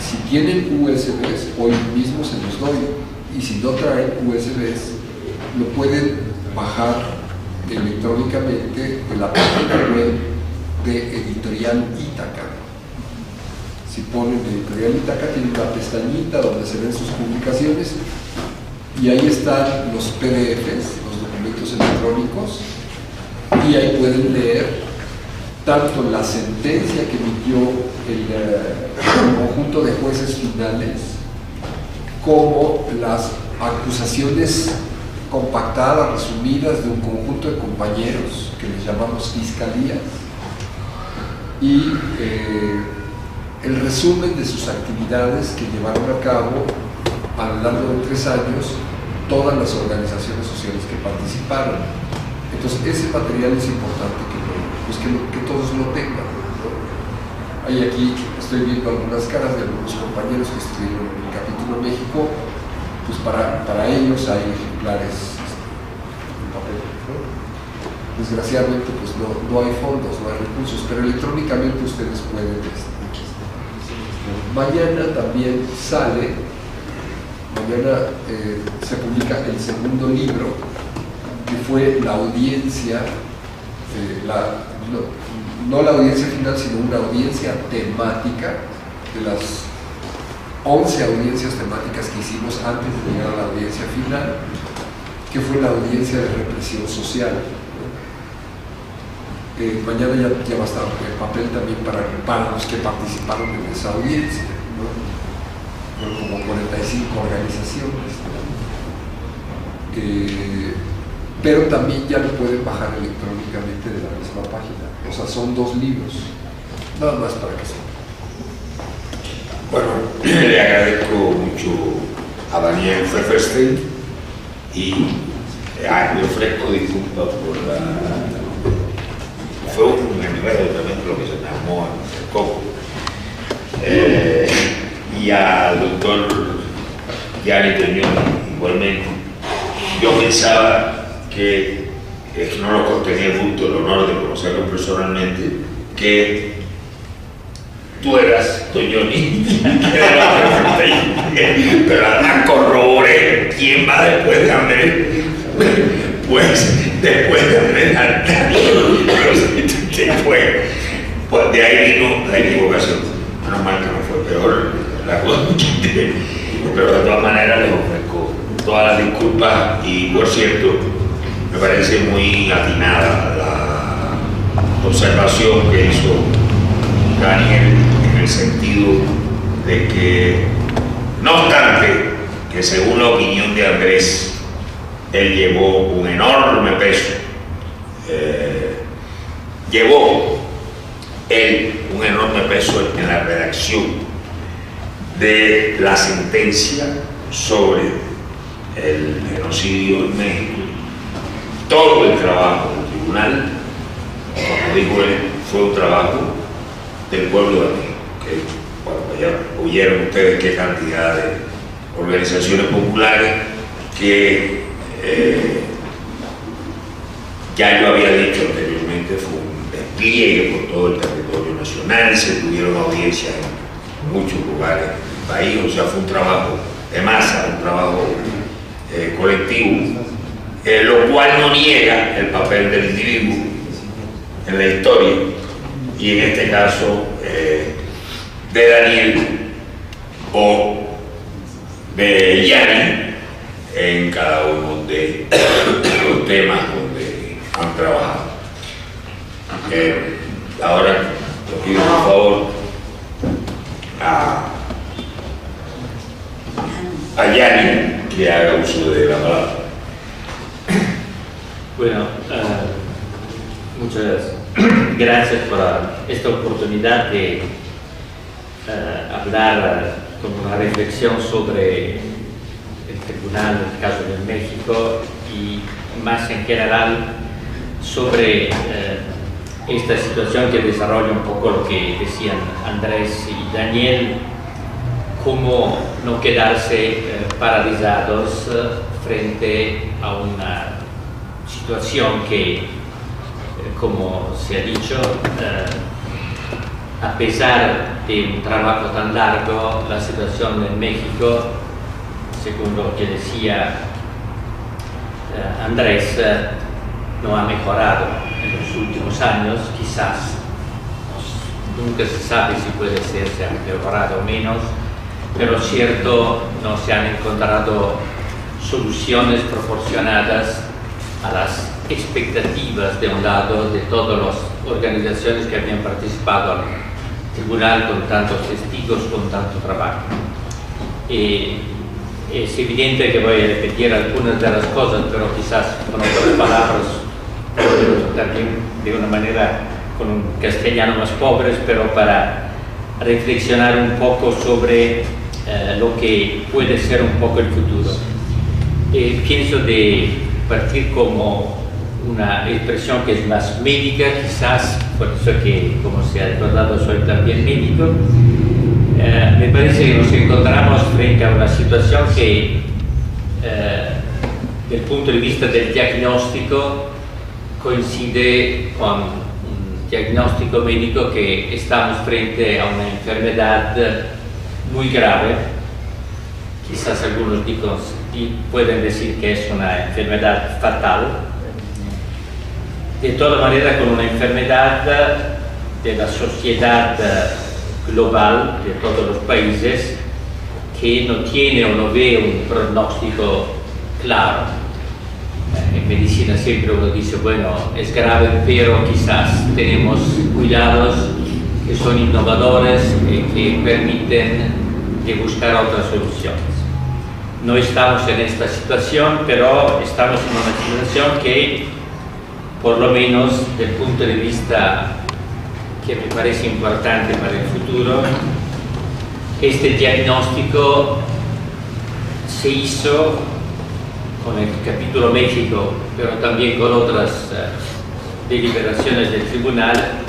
si tienen USBs, hoy mismo se los doy, y si no traen USBs, lo pueden bajar electrónicamente de la página web de Editorial Ítaca. Si ponen Editorial Ítaca, tienen una pestañita donde se ven sus publicaciones, y ahí están los PDFs, los documentos electrónicos, y ahí pueden leer tanto la sentencia que emitió el conjunto de jueces finales, como las acusaciones compactadas, resumidas de un conjunto de compañeros que les llamamos fiscalías, y el resumen de sus actividades que llevaron a cabo a lo largo de 3 años todas las organizaciones sociales que participaron. Entonces ese material es importante que todos lo tengan, ¿no? Ahí aquí estoy viendo algunas caras de algunos compañeros que estuvieron en el capítulo México, pues para ellos hay ejemplares en papel, ¿no? Desgraciadamente pues no hay fondos, no hay recursos, pero electrónicamente ustedes pueden. Mañana también sale, se publica el segundo libro, que fue la audiencia, no la audiencia final, sino una audiencia temática de las 11 audiencias temáticas que hicimos antes de llegar a la audiencia final, que fue la audiencia de represión social. Mañana ya va a estar el papel también para los que participaron en esa audiencia, ¿no? Como 45 organizaciones, ¿no? Pero también ya lo pueden bajar electrónicamente de la misma página. O sea, son 2 libros, nada más para que sepan. Bueno, le agradezco mucho a Daniel Pfefferstein y le ofrezco disculpas por fue un enredo también lo que se me armó en el coco. Y al doctor Gianni Teñón igualmente. Yo pensaba que no lo tenía el gusto, el honor de conocerlo personalmente, que tú eras Toñoni, pero además corroboré quién va después de Andrés. pues después de Daniel, pues de ahí vino la equivocación. Menos mal que no fue peor la cosa, pero de todas maneras les ofrezco todas las disculpas y, por cierto, me parece muy atinada la observación que hizo Daniel en el sentido de que, no obstante, que según la opinión de Andrés, él llevó un enorme peso, llevó él un enorme peso en la redacción de la sentencia sobre el genocidio en México. Todo el trabajo del tribunal, como dijo él, fue un trabajo del pueblo de México, que, bueno, ya oyeron ustedes qué cantidad de organizaciones populares que ya yo había dicho anteriormente, fue un despliegue por todo el territorio nacional, se tuvieron audiencias en muchos lugares del país, o sea, fue un trabajo de masa, un trabajo colectivo, lo cual no niega el papel del individuo en la historia, y en este caso de Daniel o de Yanni en cada uno de los temas donde han trabajado. Ahora le pido por favor a Yanni que haga uso de la palabra. Bueno, muchas gracias por esta oportunidad de hablar con una reflexión sobre el tribunal, el caso de México y más en general sobre esta situación que desarrolla un poco lo que decían Andrés y Daniel, cómo no quedarse paralizados frente a una situación que, como se ha dicho, a pesar de un trabajo tan largo, la situación en México, según lo que decía Andrés, no ha mejorado en los últimos años, quizás. Nunca se sabe si puede ser, se ha mejorado o menos, pero cierto, no se han encontrado soluciones proporcionadas a las expectativas de un lado de todas las organizaciones que habían participado al tribunal con tantos testigos, con tanto trabajo. Es evidente que voy a repetir algunas de las cosas, pero quizás con otras palabras, también de una manera con un castellano más pobre, pero para reflexionar un poco sobre lo que puede ser un poco el futuro. Pienso de partir como una expresión que es más médica, quizás, por eso que, como se ha recordado, soy también médico. Me parece que nos encontramos frente a una situación que, desde el punto de vista del diagnóstico, coincide con un diagnóstico médico que estamos frente a una enfermedad muy grave. Quizás algunos pueden decir que es una enfermedad fatal. De toda manera, con una enfermedad de la sociedad global, de todos los países, que no tiene o no ve un pronóstico claro. En medicina siempre uno dice, bueno, es grave, pero quizás tenemos cuidados que son innovadores y que permiten de buscar otras soluciones. No estamos en esta situación, pero estamos en una situación que, por lo menos desde el punto de vista que me parece importante para el futuro, este diagnóstico se hizo con el capítulo México, pero también con otras deliberaciones del tribunal.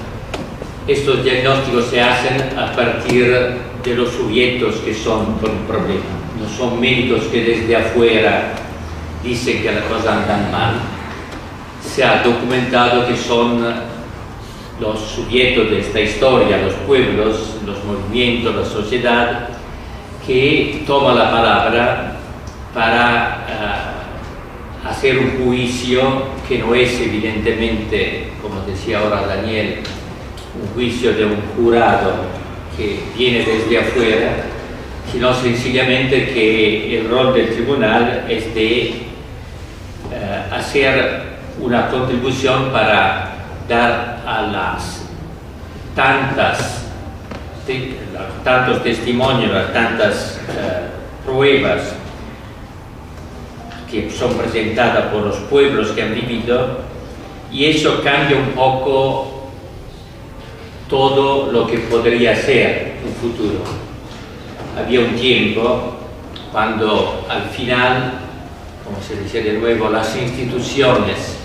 Estos diagnósticos se hacen a partir de los sujetos que son con el problema. No son médicos que desde afuera dicen que las cosas andan mal. Se ha documentado que son los sujetos de esta historia, los pueblos, los movimientos, la sociedad, que toma la palabra para hacer un juicio que no es evidentemente, como decía ahora Daniel, un juicio de un jurado que viene desde afuera, sino sencillamente que el rol del tribunal es de hacer una contribución para dar a las tantos testimonios, a tantas pruebas que son presentadas por los pueblos que han vivido, y eso cambia un poco todo lo que podría ser un futuro. Había un tiempo cuando al final, como se decía de nuevo, las instituciones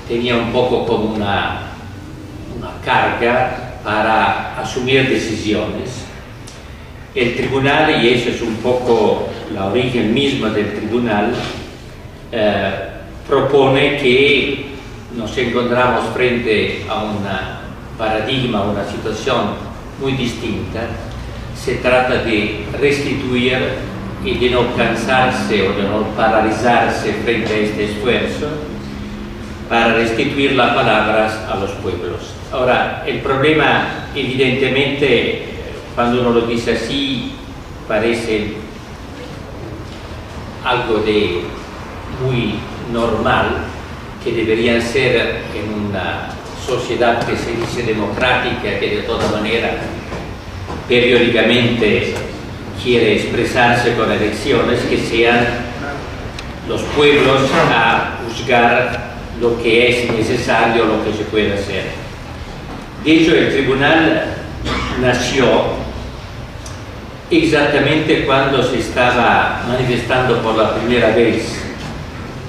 tenían un poco como una carga para asumir decisiones. El tribunal, y eso es un poco la origen misma del tribunal, propone que nos encontramos frente a un paradigma, una situación muy distinta. Se trata de restituir y de no cansarse o de no paralizarse frente a este esfuerzo, para restituir las palabras a los pueblos. Ahora, el problema, evidentemente, cuando uno lo dice así, parece algo de muy normal, que debería ser en una sociedad que se dice democrática, que de toda manera periódicamente quiere expresarse con elecciones, que sean los pueblos a juzgar lo que es necesario, lo que se puede hacer. De hecho, el tribunal nació exactamente cuando se estaba manifestando por la primera vez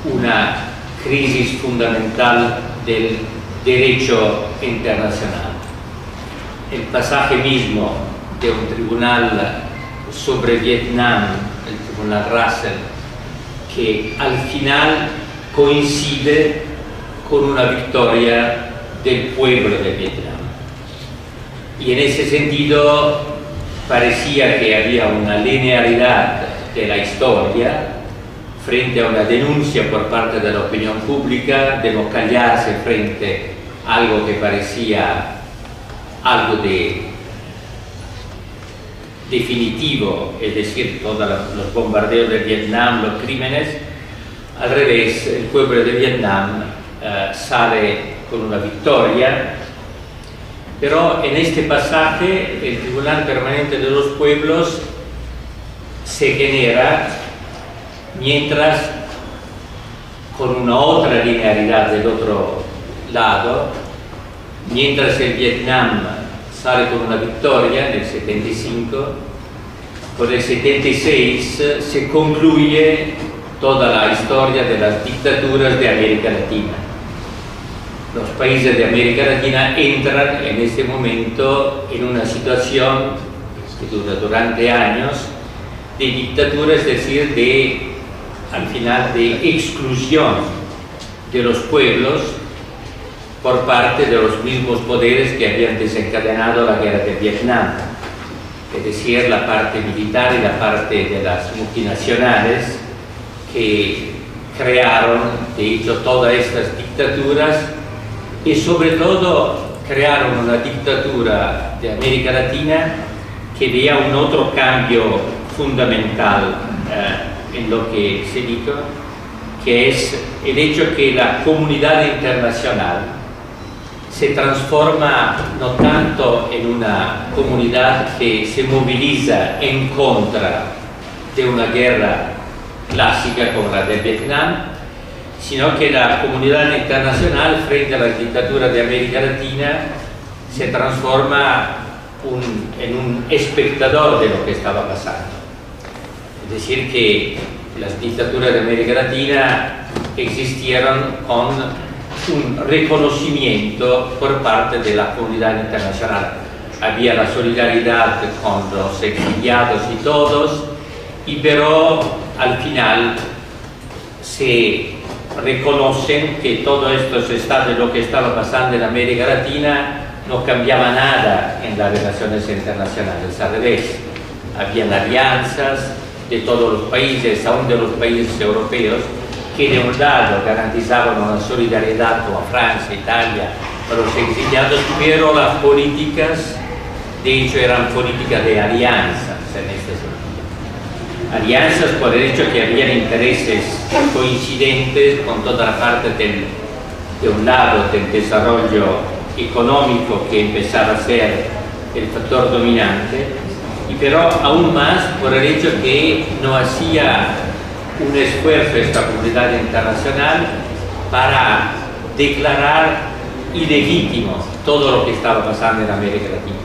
una crisis fundamental del derecho internacional. El pasaje mismo de un tribunal sobre Vietnam, el tribunal Russell, que al final coincide con una victoria del pueblo de Vietnam. Y en ese sentido parecía que había una linealidad de la historia frente a una denuncia por parte de la opinión pública de no callarse frente a algo que parecía algo de definitivo, es decir, todos los bombardeos de Vietnam, los crímenes. Al revés, el pueblo de Vietnam sale con una victoria, pero en este pasaje el Tribunal Permanente de los Pueblos se genera mientras, con una otra linealidad del otro lado, mientras el Vietnam sale con una victoria en el 75, con el 76 se concluye toda la historia de las dictaduras de América Latina. Los países de América Latina entran en este momento en una situación que dura durante años de dictadura, es decir, al final de exclusión de los pueblos por parte de los mismos poderes que habían desencadenado la guerra de Vietnam, es decir, la parte militar y la parte de las multinacionales que crearon, de hecho, todas estas dictaduras, y sobre todo crearon una dictadura de América Latina que veía un otro cambio fundamental en lo que se dijo, que es el hecho que la comunidad internacional se transforma no tanto en una comunidad que se moviliza en contra de una guerra clásica como la de Vietnam, sino que la comunidad internacional frente a la dictadura de América Latina se transforma en un espectador de lo que estaba pasando. Es decir, que las dictaduras de América Latina existieron con un reconocimiento por parte de la comunidad internacional. Había la solidaridad con los exiliados y todos, pero al final se reconocen que todo esto de lo que estaba pasando en América Latina no cambiaba nada en las relaciones internacionales, al revés. Habían alianzas de todos los países, aún de los países europeos, que de un lado garantizaban una solidaridad con Francia, Italia, para los exiliados, pero las políticas, de hecho, eran políticas de alianzas en este sentido. Alianzas por el hecho que habían intereses coincidentes con toda la parte de un lado del desarrollo económico que empezaba a ser el factor dominante, y pero aún más por el hecho que no hacía un esfuerzo esta comunidad internacional para declarar ilegítimo todo lo que estaba pasando en América Latina.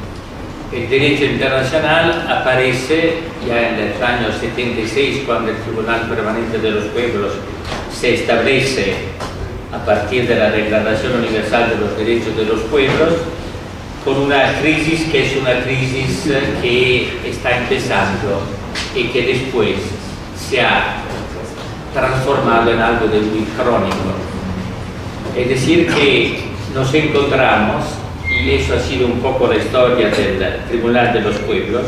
El derecho internacional aparece ya en el año 76, cuando el Tribunal Permanente de los Pueblos se establece a partir de la Declaración Universal de los Derechos de los Pueblos, con una crisis que es una crisis que está empezando y que después se ha transformado en algo de muy crónico. Es decir, que nos encontramos, y eso ha sido un poco la historia del Tribunal de los Pueblos,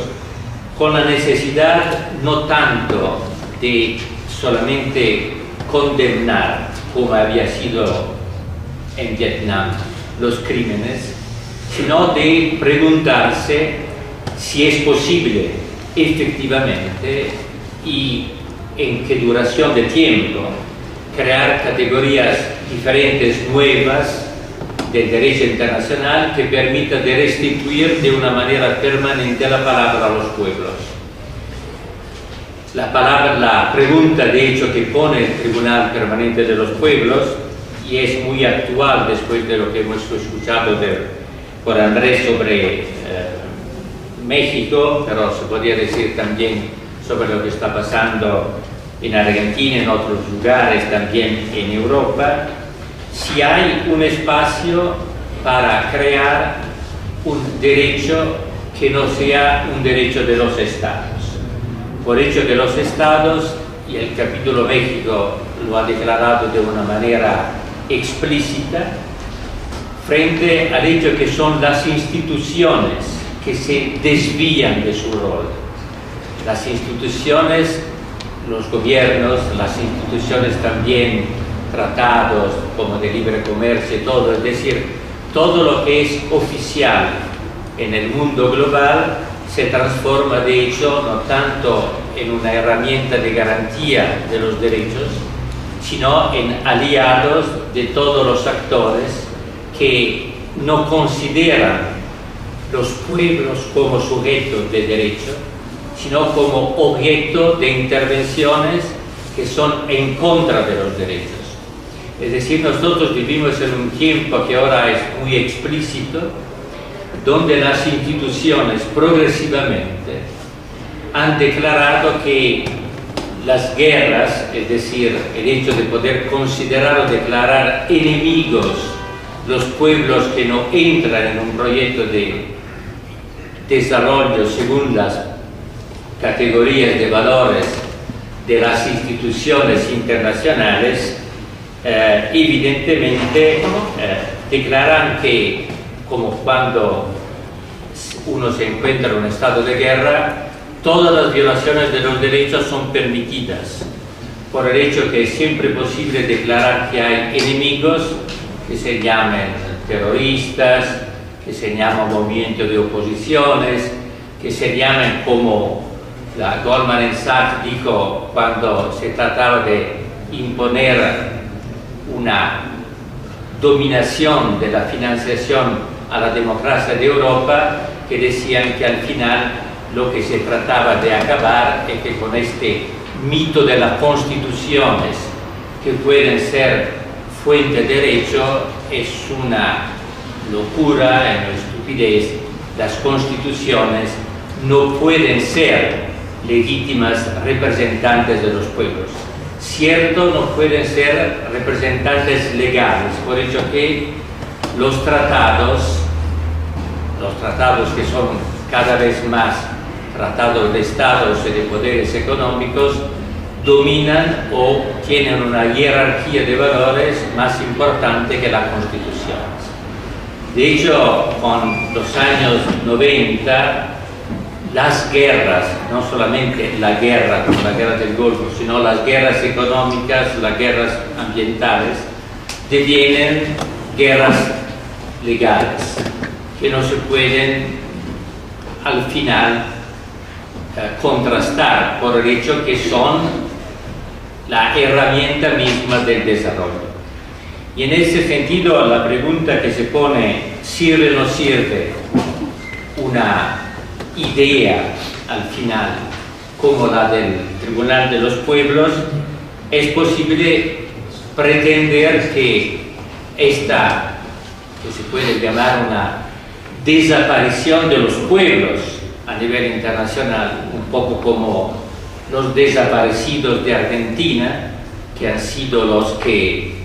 con la necesidad no tanto de solamente condenar, como había sido en Vietnam, los crímenes, sino de preguntarse si es posible efectivamente y en qué duración de tiempo crear categorías diferentes, nuevas, del derecho internacional que permita de restituir de una manera permanente la palabra a los pueblos. La pregunta de hecho que pone el Tribunal Permanente de los Pueblos, y es muy actual después de lo que hemos escuchado por Andrés sobre México, pero se podría decir también sobre lo que está pasando en Argentina, en otros lugares también en Europa, si hay un espacio para crear un derecho que no sea un derecho de los estados. Por hecho que los estados, y el capítulo México lo ha declarado de una manera explícita, frente al hecho que son las instituciones que se desvían de su rol. Las instituciones, los gobiernos, las instituciones también, tratados como de libre comercio, todo, es decir, todo lo que es oficial en el mundo global se transforma de hecho no tanto en una herramienta de garantía de los derechos, sino en aliados de todos los actores que no consideran los pueblos como sujetos de derecho, sino como objeto de intervenciones que son en contra de los derechos. Es decir, nosotros vivimos en un tiempo que ahora es muy explícito, donde las instituciones progresivamente han declarado que las guerras, es decir, el hecho de poder considerar o declarar enemigos los pueblos que no entran en un proyecto de desarrollo según las categorías de valores de las instituciones internacionales, evidentemente declaran que, como cuando uno se encuentra en un estado de guerra, todas las violaciones de los derechos son permitidas, por el hecho que es siempre posible declarar que hay enemigos que se llamen terroristas, que se llaman movimientos de oposiciones, que se llamen como la Goldman Sachs dijo cuando se trataba de imponer una dominación de la financiación a la democracia de Europa, que decían que al final lo que se trataba de acabar es que con este mito de las constituciones que pueden ser fuente de derecho es una locura, es una estupidez. Las constituciones no pueden ser legítimas representantes de los pueblos. Cierto, no pueden ser representantes legales, por hecho que los tratados que son cada vez más tratados de estados y de poderes económicos, dominan o tienen una jerarquía de valores más importante que las constituciones. De hecho, con los años 90, las guerras, no solamente la guerra como la guerra del Golfo, sino las guerras económicas, las guerras ambientales, devienen guerras legales, que no se pueden al final contrastar por el hecho que son la herramienta misma del desarrollo. Y en ese sentido la pregunta que se pone, ¿sirve o no sirve una idea al final como la del Tribunal de los Pueblos? Es posible pretender que esta, que se puede llamar una desaparición de los pueblos a nivel internacional, un poco como los desaparecidos de Argentina, que han sido los que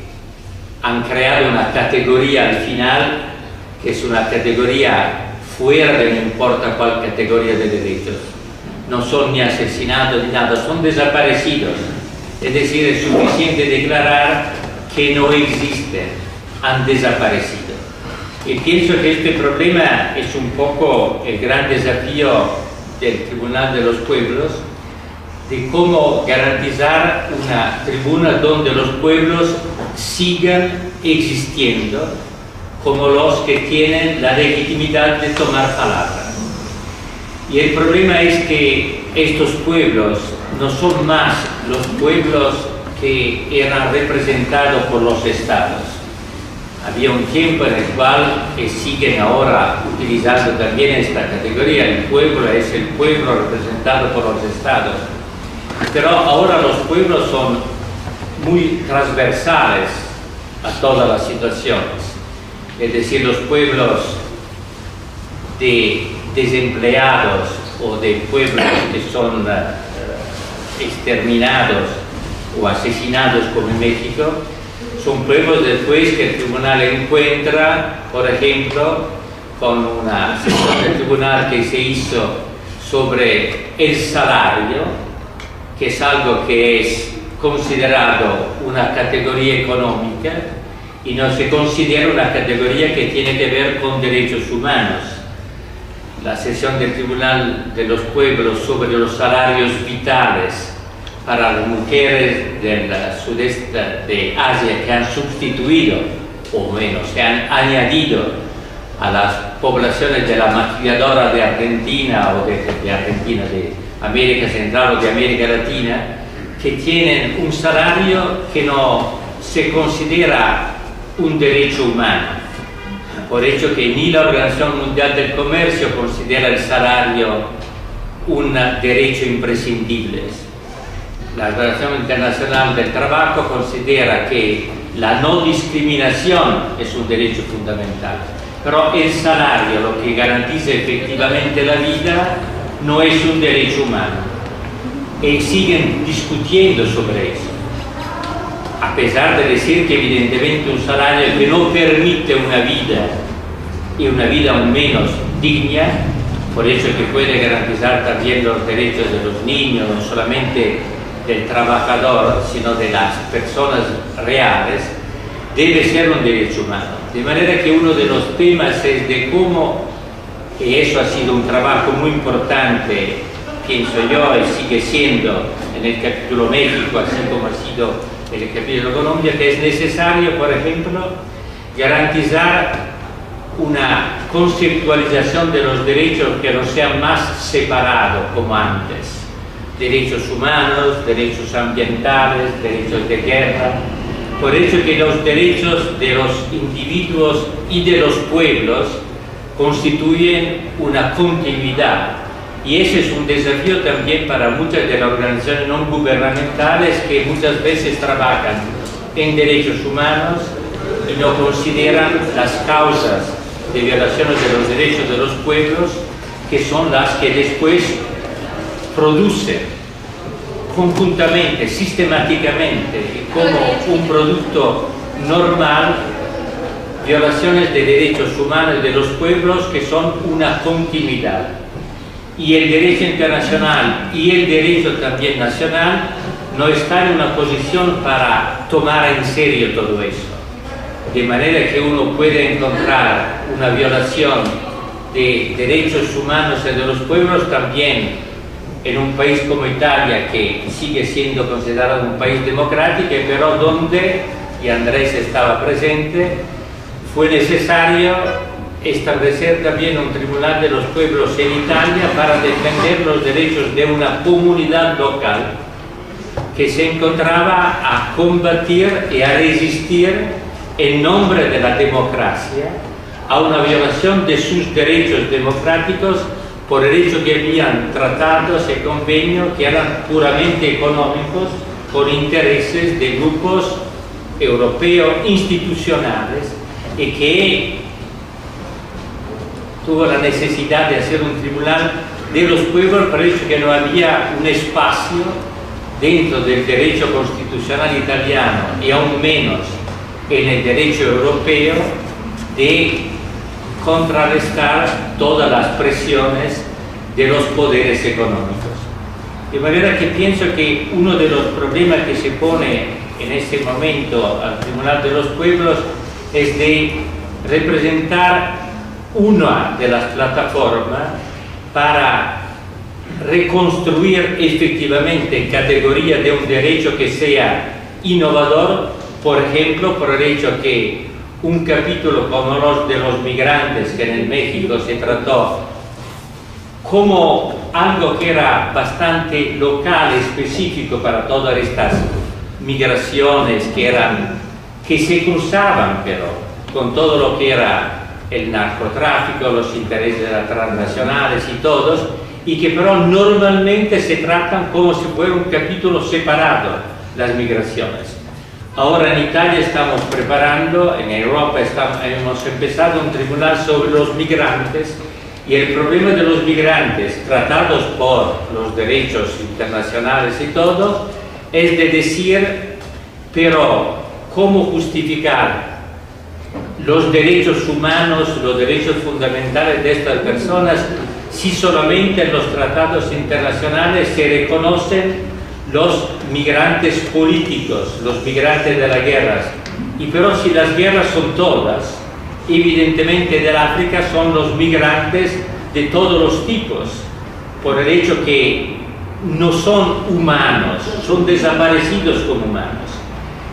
han creado una categoría al final, que es una categoría fuera de no importa cuál categoría de derechos. No son ni asesinados ni nada, son desaparecidos. Es decir, es suficiente declarar que no existen, han desaparecido. Y pienso que este problema es un poco el gran desafío del Tribunal de los Pueblos, de cómo garantizar una tribuna donde los pueblos sigan existiendo como los que tienen la legitimidad de tomar palabra. Y el problema es que estos pueblos no son más los pueblos que eran representados por los estados. Había un tiempo en el cual, que siguen ahora utilizando también esta categoría, el pueblo es el pueblo representado por los estados. Pero ahora los pueblos son muy transversales a todas las situaciones. Es decir, los pueblos de desempleados o de pueblos que son exterminados o asesinados como en México, son pueblos después que el tribunal encuentra, por ejemplo, con una sesión del tribunal que se hizo sobre el salario, que es algo que es considerado una categoría económica y no se considera una categoría que tiene que ver con derechos humanos. La sesión del Tribunal de los Pueblos sobre los salarios vitales para las mujeres del sudeste de Asia que han sustituido, o menos, que han añadido a las poblaciones de la maquiladora de Argentina o de Argentina, de América Central o de América Latina, que tienen un salario que no se considera un derecho humano, por hecho que ni la Organización Mundial del Comercio considera el salario un derecho imprescindible. La Organización Internacional del Trabajo considera que la no discriminación es un derecho fundamental, pero el salario, lo que garantiza efectivamente la vida, no es un derecho humano. Y siguen discutiendo sobre eso, a pesar de decir que evidentemente un salario que no permite una vida, y una vida aún menos digna, por eso que puede garantizar también los derechos de los niños, no solamente del trabajador, sino de las personas reales, debe ser un derecho humano. De manera que uno de los temas es de cómo, y eso ha sido un trabajo muy importante, pienso yo, y sigue siendo en el capítulo México, así como ha sido en el capítulo Colombia, que es necesario, por ejemplo, garantizar una conceptualización de los derechos que no sean más separados como antes. Derechos humanos, derechos ambientales, derechos de guerra, por eso que los derechos de los individuos y de los pueblos constituyen una continuidad. Y ese es un desafío también para muchas de las organizaciones no gubernamentales que muchas veces trabajan en derechos humanos y no consideran las causas de violaciones de los derechos de los pueblos, que son las que después producen conjuntamente, sistemáticamente, como un producto normal, violaciones de derechos humanos de los pueblos que son una continuidad. Y el derecho internacional y el derecho también nacional no están en una posición para tomar en serio todo eso. De manera que uno puede encontrar una violación de derechos humanos y de los pueblos, también en un país como Italia, que sigue siendo considerado un país democrático, pero donde, y Andrés estaba presente, fue necesario establecer también un tribunal de los pueblos en Italia para defender los derechos de una comunidad local que se encontraba a combatir y a resistir en nombre de la democracia a una violación de sus derechos democráticos por el hecho que habían tratados y convenios que eran puramente económicos por intereses de grupos europeos institucionales, y que tuvo la necesidad de hacer un tribunal de los pueblos por el hecho que no había un espacio dentro del derecho constitucional italiano y aún menos en el derecho europeo de contrarrestar todas las presiones de los poderes económicos. De manera que pienso que uno de los problemas que se pone en este momento al Tribunal de los Pueblos es de representar una de las plataformas para reconstruir efectivamente en categoría de un derecho que sea innovador, por ejemplo, por el hecho que un capítulo como los de los migrantes, que en el México se trató como algo que era bastante local, específico para todas estas migraciones que se cruzaban, pero con todo lo que era el narcotráfico, los intereses de las transnacionales y todos, y que pero normalmente se tratan como si fuera un capítulo separado, las migraciones. Ahora en Italia estamos preparando, en Europa hemos empezado un tribunal sobre los migrantes, y el problema de los migrantes tratados por los derechos internacionales y todo, es de decir, pero ¿cómo justificar los derechos humanos, los derechos fundamentales de estas personas si solamente en los tratados internacionales se reconocen los migrantes políticos, los migrantes de las guerras? Y pero si las guerras son todas, evidentemente del África son los migrantes de todos los tipos, por el hecho que no son humanos, son desaparecidos como humanos.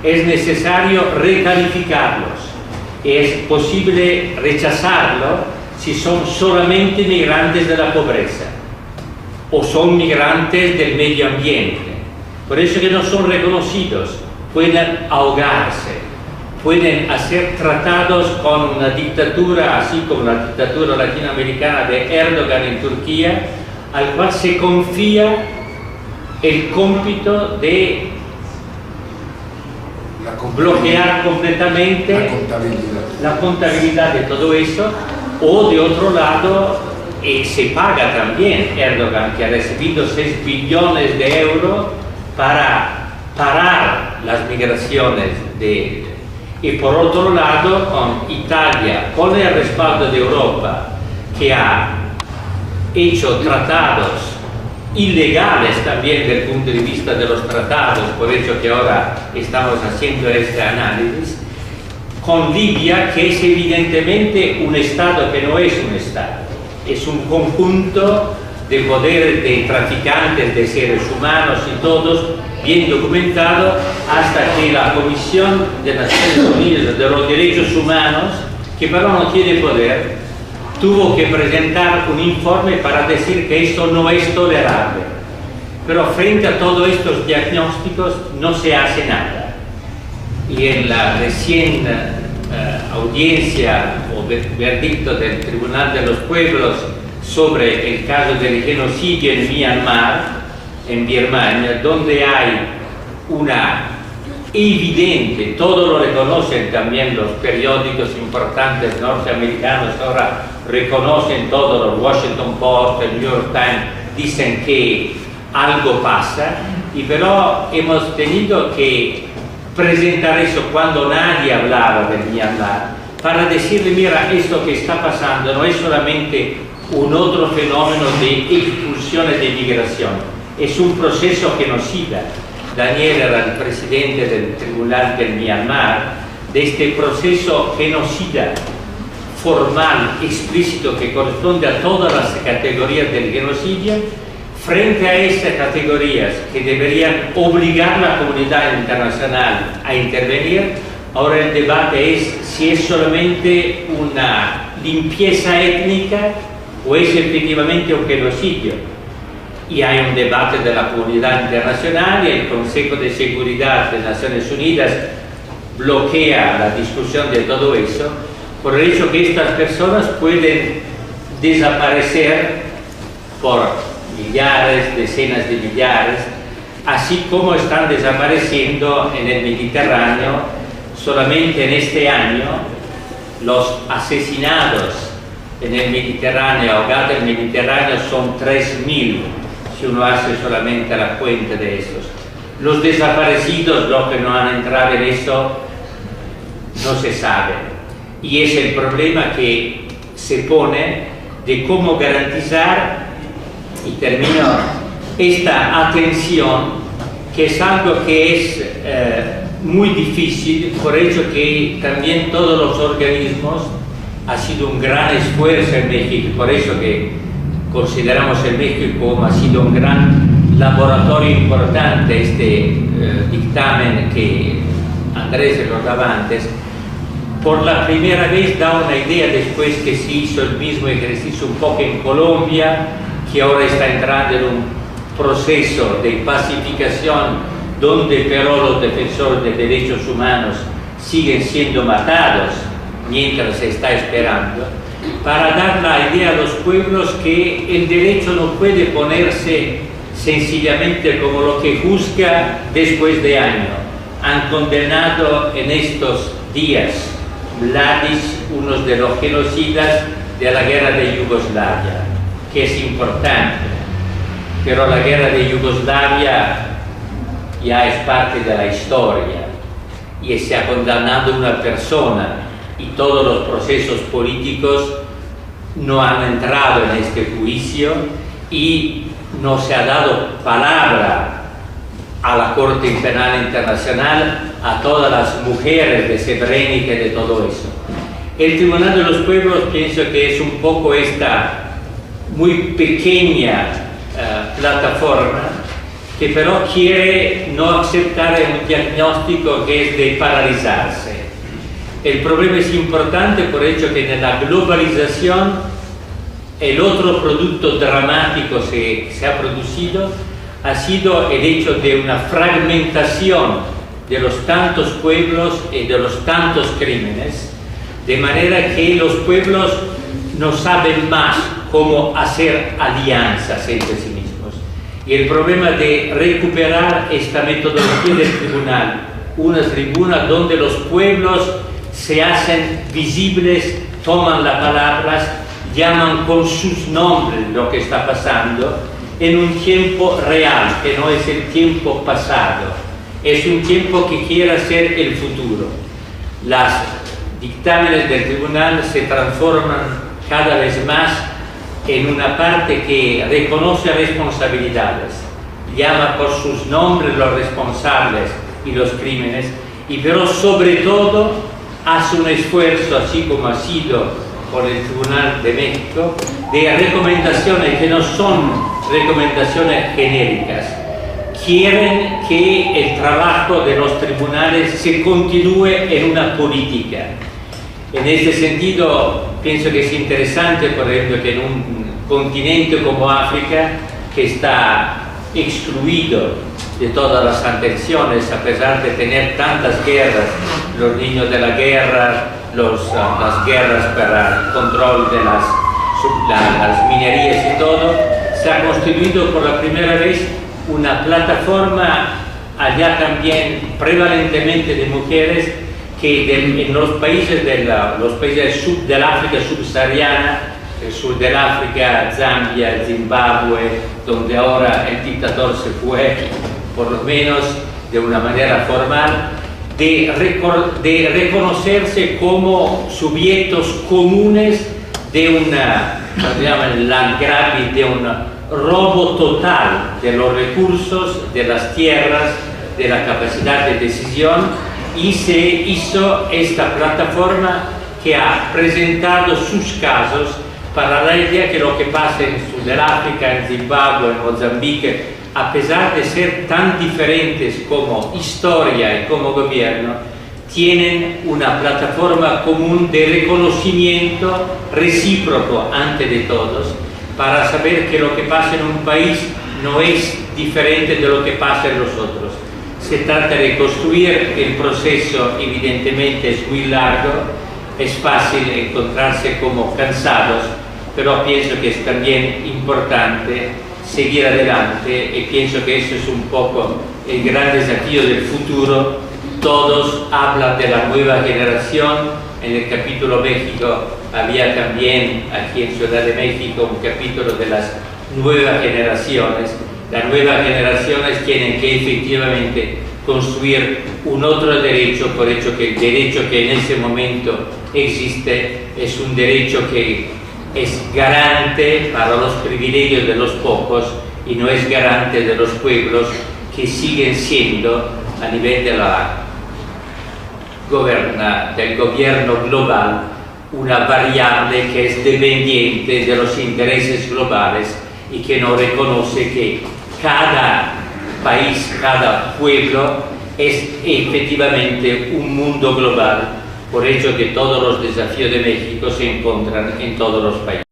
Es necesario recalificarlos. Es posible rechazarlo si son solamente migrantes de la pobreza o son migrantes del medio ambiente. Por eso que no son reconocidos, pueden ahogarse, pueden ser tratados con una dictadura, así como la dictadura latinoamericana de Erdogan en Turquía, al cual se confía el cómpito de bloquear completamente la contabilidad de todo eso, o de otro lado se paga también Erdogan, que ha recibido 6 billones de euros para parar las migraciones y por otro lado con Italia, con el respaldo de Europa, que ha hecho tratados ilegales también desde el punto de vista de los tratados, por hecho que ahora estamos haciendo este análisis, con Libia, que es evidentemente un Estado que no es un Estado, es un conjunto de poderes de traficantes de seres humanos y todos bien documentado, hasta que la Comisión de Naciones Unidas de los Derechos Humanos, que pero no tiene poder, tuvo que presentar un informe para decir que esto no es tolerable. Pero frente a todos estos diagnósticos no se hace nada. Y en la recién audiencia o verdicto del Tribunal de los Pueblos sobre el caso del genocidio en Myanmar, en Birmania, donde hay una evidente, todo lo reconocen también los periódicos importantes norteamericanos, ahora reconocen todos, los Washington Post, el New York Times, dicen que algo pasa, y pero hemos tenido que presentar eso cuando nadie hablaba del Myanmar, para decirle, mira, esto que está pasando no es solamente un otro fenómeno de expulsiones de migración, es un proceso genocida. Daniel era el presidente del Tribunal del Myanmar, de este proceso genocida, formal, explícito, que corresponde a todas las categorías del genocidio. Frente a esas categorías que deberían obligar a la comunidad internacional a intervenir, ahora el debate es si es solamente una limpieza étnica o es efectivamente un genocidio. Y hay un debate de la comunidad internacional y el Consejo de Seguridad de Naciones Unidas bloquea la discusión de todo eso por el hecho que estas personas pueden desaparecer por millares, decenas de millares, así como están desapareciendo en el Mediterráneo. Solamente en este año los asesinados en el Mediterráneo, ahogados en el Mediterráneo, son 3.000, si uno hace solamente la cuenta de esos. Los desaparecidos, los que no han entrado en eso, no se sabe. Y es el problema que se pone de cómo garantizar, y termino, esta atención, que es algo que es muy difícil, por hecho que también todos los organismos ha sido un gran esfuerzo en México, por eso que consideramos el México como ha sido un gran laboratorio importante, este dictamen que Andrés recordaba antes. Por la primera vez da una idea, después que se hizo el mismo ejercicio un poco en Colombia, que ahora está entrando en un proceso de pacificación, donde pero los defensores de derechos humanos siguen siendo matados mientras se está esperando, para dar la idea a los pueblos que el derecho no puede ponerse sencillamente como lo que juzga después de años. Han condenado en estos días Mladic, uno de los genocidas de la guerra de Yugoslavia, que es importante, pero la guerra de Yugoslavia ya es parte de la historia y se ha condenado una persona y todos los procesos políticos no han entrado en este juicio y no se ha dado palabra a la Corte Penal Internacional, a todas las mujeres de Srebrenica y de todo eso. El Tribunal de los Pueblos pienso que es un poco esta muy pequeña plataforma que pero quiere no aceptar un diagnóstico que es de paralizarse. El problema es importante por hecho que en la globalización el otro producto dramático que se ha producido ha sido el hecho de una fragmentación de los tantos pueblos y de los tantos crímenes, de manera que los pueblos no saben más cómo hacer alianzas entre sí mismos. Y el problema de recuperar esta metodología del tribunal, una tribuna donde los pueblos se hacen visibles, toman las palabras, llaman con sus nombres lo que está pasando, en un tiempo real, que no es el tiempo pasado, es un tiempo que quiere ser el futuro. Las dictámenes del tribunal se transforman cada vez más en una parte que reconoce responsabilidades, llama por sus nombres los responsables y los crímenes, y pero sobre todo hace un esfuerzo, así como ha sido por el Tribunal de México, de recomendaciones que no son recomendaciones genéricas. Quieren que el trabajo de los tribunales se continúe en una política. En este sentido, pienso que es interesante, por ejemplo, que en un continente como África, que está excluido de todas las atenciones, a pesar de tener tantas guerras, los niños de la guerra, las guerras para el control de las minerías y todo, se ha constituido por la primera vez una plataforma allá también prevalentemente de mujeres que en los países del África subsahariana, el sur del África, Zambia, Zimbabue, donde ahora el dictador se fue, por lo menos de una manera formal, de reconocerse como sujetos comunes de una, se llama land grabbing, de un robo total de los recursos, de las tierras, de la capacidad de decisión, y se hizo esta plataforma que ha presentado sus casos para la idea que lo que pasa en Sudáfrica, en Zimbabue, en Mozambique, a pesar de ser tan diferentes como historia y como gobierno, tienen una plataforma común de reconocimiento recíproco ante de todos, para saber que lo que pasa en un país no es diferente de lo que pasa en los otros. Se trata de construir, el proceso evidentemente es muy largo, es fácil encontrarse como cansados, pero pienso que es también importante seguir adelante y pienso que eso es un poco el gran desafío del futuro. Todos hablan de la nueva generación. En el capítulo México había también aquí en Ciudad de México un capítulo de las nuevas generaciones. Las nuevas generaciones tienen que efectivamente construir un otro derecho, por hecho que el derecho que en ese momento existe es un derecho que es garante para los privilegios de los pocos y no es garante de los pueblos, que siguen siendo a nivel de del gobierno global una variable que es dependiente de los intereses globales y que no reconoce que cada país, cada pueblo es efectivamente un mundo global, por ello que todos los desafíos de México se encuentran en todos los países.